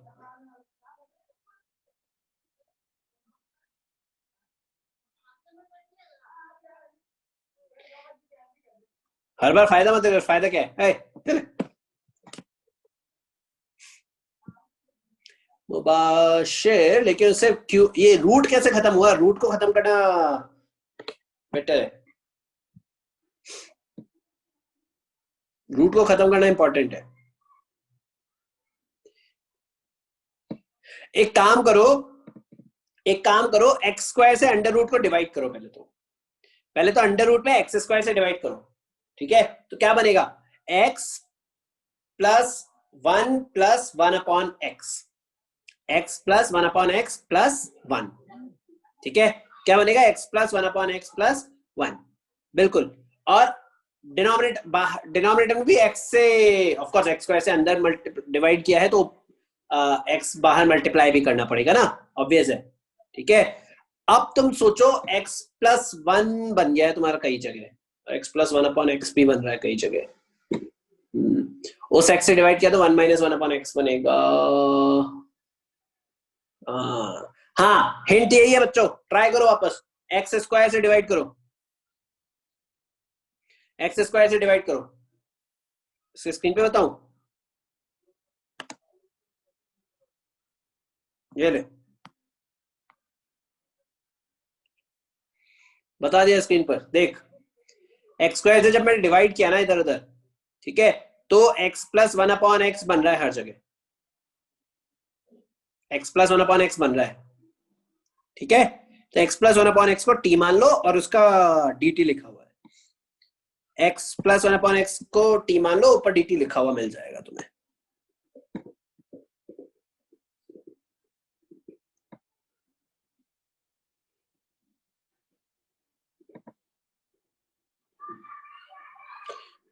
हर बार फायदा मत कर, फायदा क्या है? चले मुबाशिर, लेकिन उससे क्यों ये रूट कैसे खत्म हुआ? रूट को खत्म करना बेटर है, रूट को खत्म करना इंपॉर्टेंट है। एक काम करो, एक्स स्क्वायर से अंडर रूट को डिवाइड करो। पहले तो अंडर रूट में एक्स स्क्वायर से डिवाइड करो, ठीक है? तो क्या बनेगा? x plus 1 upon x, x plus 1/x plus 1, ठीक है? क्या बनेगा? x प्लस 1/x प्लस 1, बिल्कुल। और डिनोमिनेटर में भी x से, ऑफ कोर्स x स्क्वायर से अंदर डिवाइड किया है तो x बाहर मल्टीप्लाई भी करना पड़ेगा ना, ऑब्वियस है, ठीक है? अब तुम सोचो x प्लस 1 बन गया है तुम्हारा कई जगह, x प्लस 1/x भी बन रहा है कई जगह। उस x से डिवाइड किया तो 1 माइनस 1/x बनेगा। हाँ, हिंट यही है बच्चों, ट्राई करो वापस, एक्स स्क्वायर से डिवाइड करो, एक्स स्क्वायर से डिवाइड करो। स्क्रीन पे बताऊं? ये ले, बता दिया स्क्रीन पर, देख। एक्स स्क्वायर से जब मैंने डिवाइड किया ना इधर उधर, ठीक है, तो x प्लस 1/x बन रहा है हर जगह, x प्लस 1/x बन रहा है, ठीक है? तो x प्लस 1/x को t मान लो और उसका dt लिखा हुआ है। x प्लस 1/x को t मान लो, ऊपर dt लिखा हुआ मिल जाएगा तुम्हें।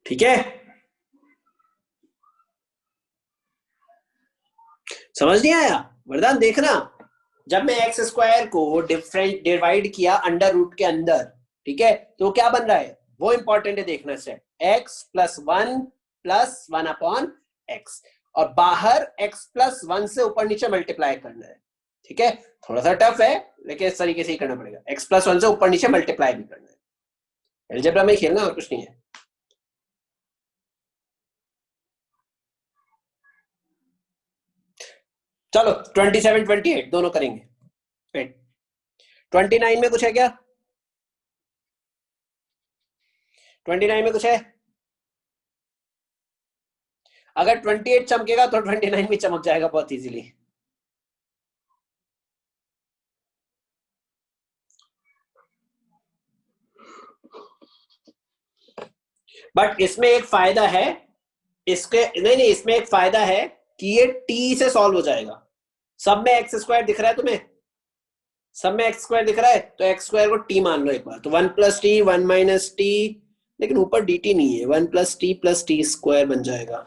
ठीक है, समझ नहीं आया? वरदान देखना, जब मैं एक्स स्क्वायर को डिवाइड किया अंडर रूट के अंदर, ठीक है, तो क्या बन रहा है वो इंपॉर्टेंट है देखना से, x प्लस 1 प्लस 1/x, और बाहर x प्लस 1 से ऊपर नीचे मल्टीप्लाई करना है, ठीक है? थोड़ा सा टफ है लेकिन इस तरीके से ही करना पड़ेगा, x प्लस 1 से ऊपर नीचे मल्टीप्लाई भी करना है। अलजेब्रा में खेलना और कुछ नहीं है। चलो 27 28 दोनों करेंगे। 29 में कुछ है क्या? 29 में कुछ है? अगर 28 चमकेगा तो 29 भी चमक जाएगा बहुत इजीली। बट इसमें एक फायदा है, इसके नहीं, इसमें एक फायदा है कि ये t से सॉल्व हो जाएगा। सब में एक्स स्क्वायर दिख रहा है तुम्हें, सब में एक्स स्क्वायर दिख रहा है, तो एक्स स्क्वायर को टी मान लो एक बार, तो 1 प्लस टी 1 माइनस टी, लेकिन ऊपर डी टी नहीं है, 1 प्लस टी स्क्वायर बन जाएगा,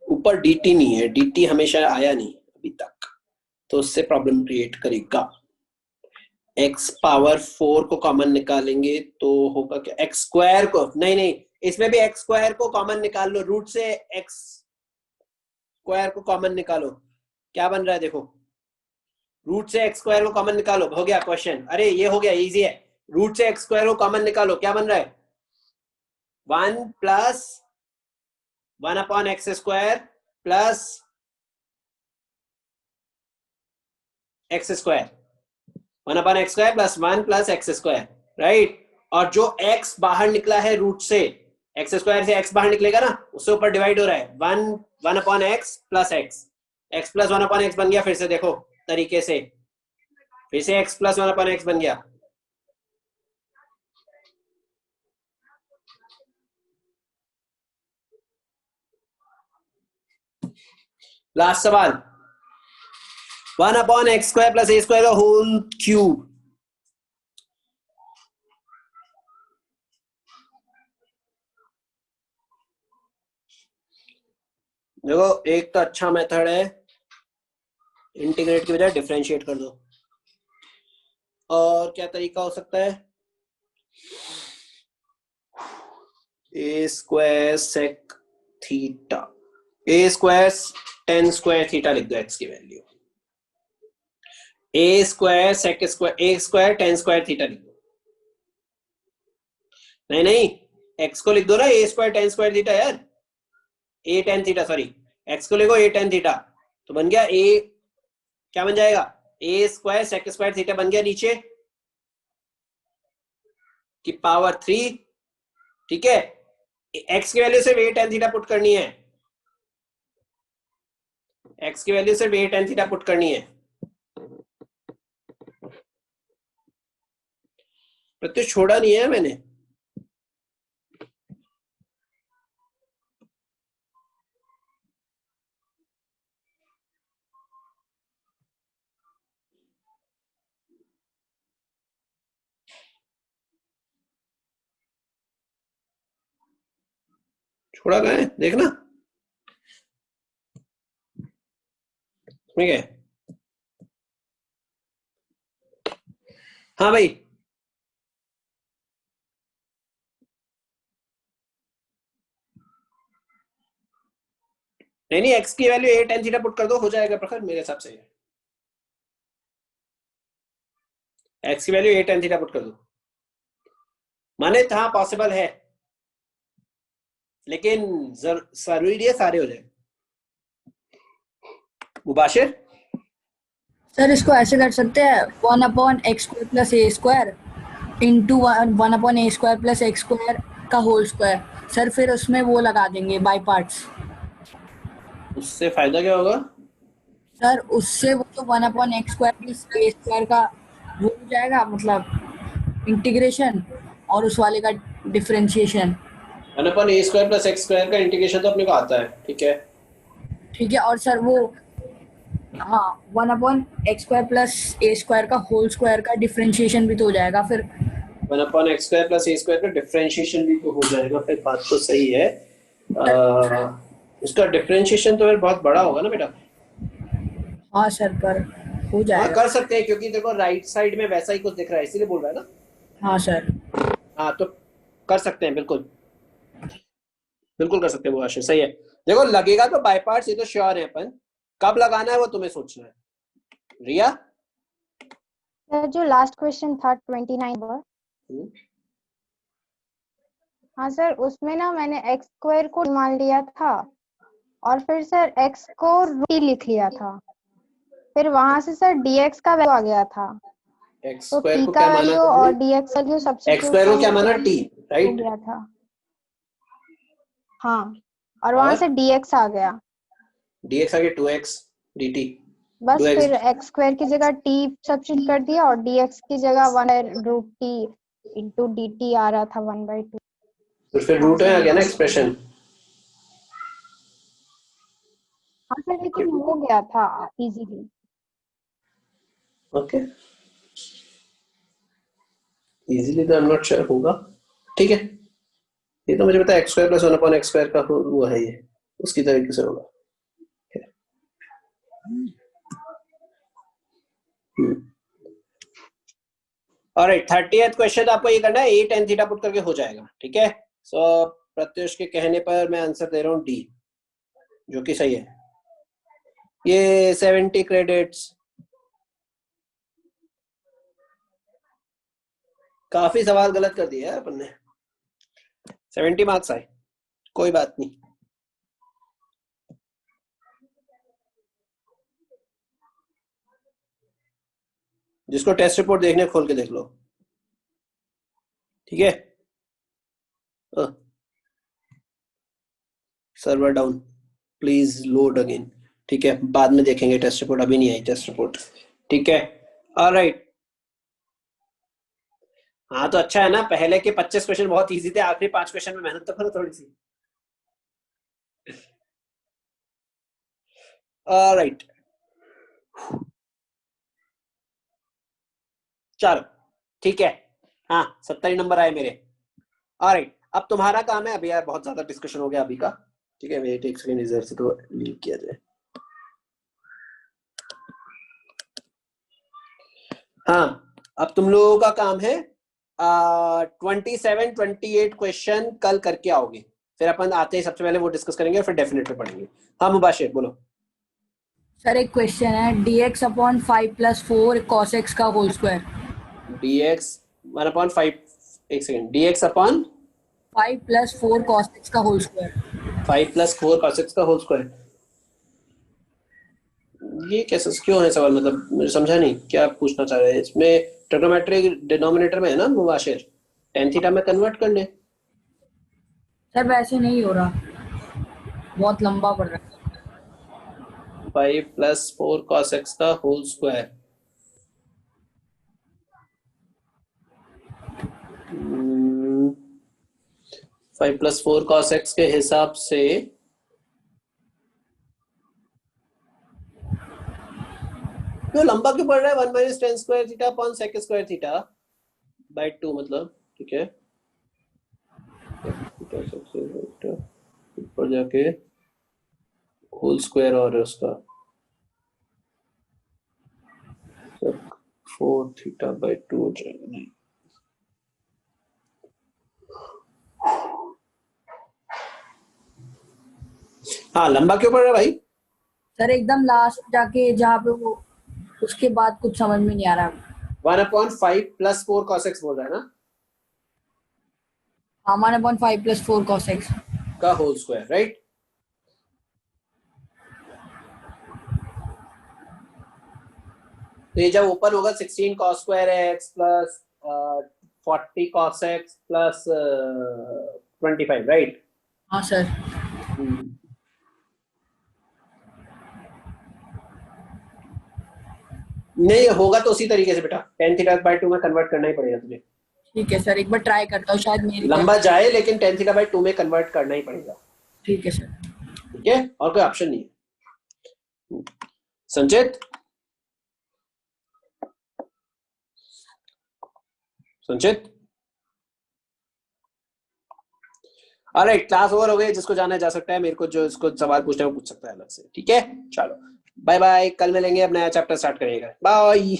ऊपर डी टी नहीं है, डी टी हमेशा आया नहीं अभी तक, तो उससे प्रॉब्लम क्रिएट करेगा। x पावर 4 को कॉमन निकालेंगे तो होगा क्या? एक्स स्क्वायर को नहीं, इसमें भी एक्स स्क्वायर को कॉमन निकाल लो, रूट से एक्स स्क्वायर को कॉमन निकालो, क्या बन रहा है देखो, रूट से एक्स स्क्वायर को कॉमन निकालो, हो गया क्वेश्चन। अरे ये हो गया, इजी है, रूट से एक्स स्क्वायर को कॉमन निकालो, क्या बन रहा है? 1 plus 1/x square plus x square, 1/x square plus 1 plus x square, right? और जो x बाहर निकला है रूट से, एक्स स्क्वायर से x बाहर निकलेगा ना, उससे ऊपर डिवाइड हो रहा है, 1/x plus x plus 1/x बन गया। फिर से देखो तरीके से, फिर से x प्लस 1/x बन गया। लास्ट सवाल, 1/x square plus a square का होल क्यूब। देखो एक तो अच्छा मेथड है, इंटीग्रेट की बजाय डिफरेंशिएट कर दो, और क्या तरीका हो सकता है? a square sec theta, a square tan square theta लिख दो एक्स की value, a square sec square a square tan square theta लिख दो। नहीं नहीं, एक्स को लिख दो ना a square tan square theta यार, a tan theta, sorry x को लिखो ए टेन थीटा, तो बन गया ए, क्या बन जाएगा, ए स्क्वायर सेक स्क्वायर थीटा बन गया नीचे की पावर 3। ठीक है, एक्स की वैल्यू सिर्फ ए टेन थीटा पुट करनी है, एक्स की वैल्यू सिर्फ ए टेन थीटा पुट करनी है। प्रत्युष छोड़ा नहीं है मैंने। छोड़ा कहाँ है देखना, ठीक है। हाँ भाई, नहीं नहीं, एक्स की वैल्यू ए टेन थीटा पुट कर दो, हो जाएगा प्रखर मेरे हिसाब से। एक्स की वैल्यू ए टेन थीटा पुट कर दो, माने हाँ पॉसिबल है, लेकिन जरूरी है सारे हो जाए। मुबाशिर सर इसको ऐसे कर सकते हैं 1/x² plus a square into 1/a² plus x square का होल स्क्वायर। सर फिर उसमें वो लगा देंगे बाई पार्ट्स। उससे फायदा क्या होगा? सर उससे वो तो 1/x² प्लस ए स्क्वायर का वो हो जाएगा, मतलब इंटीग्रेशन, और उस वाले का differentiation. 1/a square plus x square का इंटीग्रेशन तो अपने को आता है, ठीक है। ठीक है, और सर वो हाँ 1/x² प्लस ए स्क्वायर का होल स्क्वायर का डिफरेंशिएशन भी तो हो जाएगा फिर। 1/x square plus a square का डिफरेंशिएशन भी तो हो जाएगा फिर, बात तो सही है। इसका डिफरेंशिएशन तो फिर बहुत बड़ा होगा ना बेटा। हाँ सर, पर हो हाँ जाएगा। कर सकते हैं, क्योंकि देखो राइट साइड में वैसा ही कुछ दिख रहा है, इसीलिए बोल रहा है ना। हाँ सर। हाँ तो कर सकते हैं, बिल्कुल बिल्कुल कर सकते हैं, वो आशीष सही है। देखो लगेगा तो बाय पार्ट्स, ये तो श्योर है, अपन कब लगाना है वो तुम्हें सोचना है। रिया सर जो लास्ट क्वेश्चन था 29 पर, हाँ सर उसमें ना मैंने एक्स स्क्वायर को मान लिया था और फिर सर एक्स को रूट लिख लिया था, फिर वहां से सर dx का वैल्यू आ गया था, एक्स तो स्क्वायर t को का क्या वैल्यू माना, और dx value x substitute square को क्या माना, t, हो राइट। गया था। हाँ, और वहां से dx आ गया, dx आगे 2x dt, बस 2x फिर एक्स स्क्वायर की जगह t सब्स्टिट्यूट कर दिया और dx की जगह 1/√t इंटू dt आ रहा था 1/2। तो फिर रूट में आ गया ना एक्सप्रेशन। हाँ सर लेकिन हो गया था इजीली। ओके, इजीली तो आई एम नॉट श्योर होगा, ठीक है। ये तो मुझे पता है x square plus 1/x square का वो है, ये उसकी तरीके से होगा। ऑलराइट, 30th क्वेश्चन आपको ये करना है, ए टेन थीटा पुट करके हो जाएगा, ठीक है। सो प्रत्युष के कहने पर मैं आंसर दे रहा हूँ डी, जो कि सही है। ये 70 क्रेडिट्स, काफी सवाल गलत कर दिया है अपन ने, 70 मार्क्स आए, कोई बात नहीं। जिसको टेस्ट रिपोर्ट देखने खोल के देख लो, ठीक है। Server down, please load again, ठीक है, बाद में देखेंगे टेस्ट रिपोर्ट, अभी नहीं आई टेस्ट रिपोर्ट, ठीक है। ऑलराइट, हाँ तो अच्छा है ना, पहले के 25 क्वेश्चन बहुत इजी थे, आखिरी 5 क्वेश्चन में मेहनत तो करो थोड़ी सी। ऑलराइट, चलो ठीक है, हाँ 70 नंबर आए मेरे। ऑलराइट, अब तुम्हारा काम है, अभी यार बहुत ज्यादा डिस्कशन हो गया अभी का, ठीक है। वेट एक सेकंड, इधर से तो लीव किया जाए। हाँ, अब तुम लोगों का काम है 27 28 क्वेश्चन कल करके आओगे, फिर अपन आते हैं सबसे पहले वो डिस्कस करेंगे और फिर डेफिनेट पे पढ़ेंगे। हाँ मुबाशिर बोलो। सर एक क्वेश्चन है, dx अपॉन 5 + 4 cos x का होल स्क्वायर। dx 1/5, एक second, dx upon 5 + 4 cos x का होल स्क्वायर। 5 + 4 cos x का होल स्क्वायर। ये कैसे, क्यों है सवाल, मतलब मुझे समझा नहीं क्या पूछना चाह रहे हैं। इसमें ट्रिग्नोमेट्रिक डिनोमिनेटर में है ना मुबाशिर, tan थीटा में कन्वर्ट कर ले। सर वैसे नहीं हो रहा, बहुत लंबा पड़ रहा है। 5 + 4 cos x का होल स्क्वायर। 5 + 4 cos x के हिसाब से क्यों लंबा क्यों पड़ रहा है? 1 - tan square theta upon sec square theta by 2, मतलब ठीक है, ऊपर जाके होल स्क्वायर और है उसका 4 थीटा बाय 2 हो जाएगा। नहीं, हाँ लंबा क्यों पड़ रहा है भाई? सर एकदम लास्ट जाके जहाँ पे वो, उसके बाद कुछ समझ में नहीं आ रहा। 1/5 + 4 cos x बोल रहा है ना, हाँ 1/5 + 4 cos x का होल स्क्वायर, राइट। तो ये जब ओपन होगा 16 cos square x plus 40 cos x plus 25, right. हाँ सर। नहीं होगा तो उसी तरीके से बेटा, tan थीटा बाय 2 में कन्वर्ट करना ही पड़ेगा तुझे। ठीक है सर, एक बार ट्राई करता हूँ, शायद मेरी लंबा जाए लेकिन tan थीटा बाय 2 में कन्वर्ट करना ही पड़ेगा। ठीक है सर। ठीक है, और कोई ऑप्शन नहीं है। संचित, संचित, ऑलराइट, क्लास ओवर हो गई। जिसको जाना जा सकता है, मेरे को जो इसको सवाल पूछना है वो पूछ सकता है अलग से। ठीक है, चलो बाय बाय, कल मिलेंगे, अब नया चैप्टर स्टार्ट करेगा। बाय।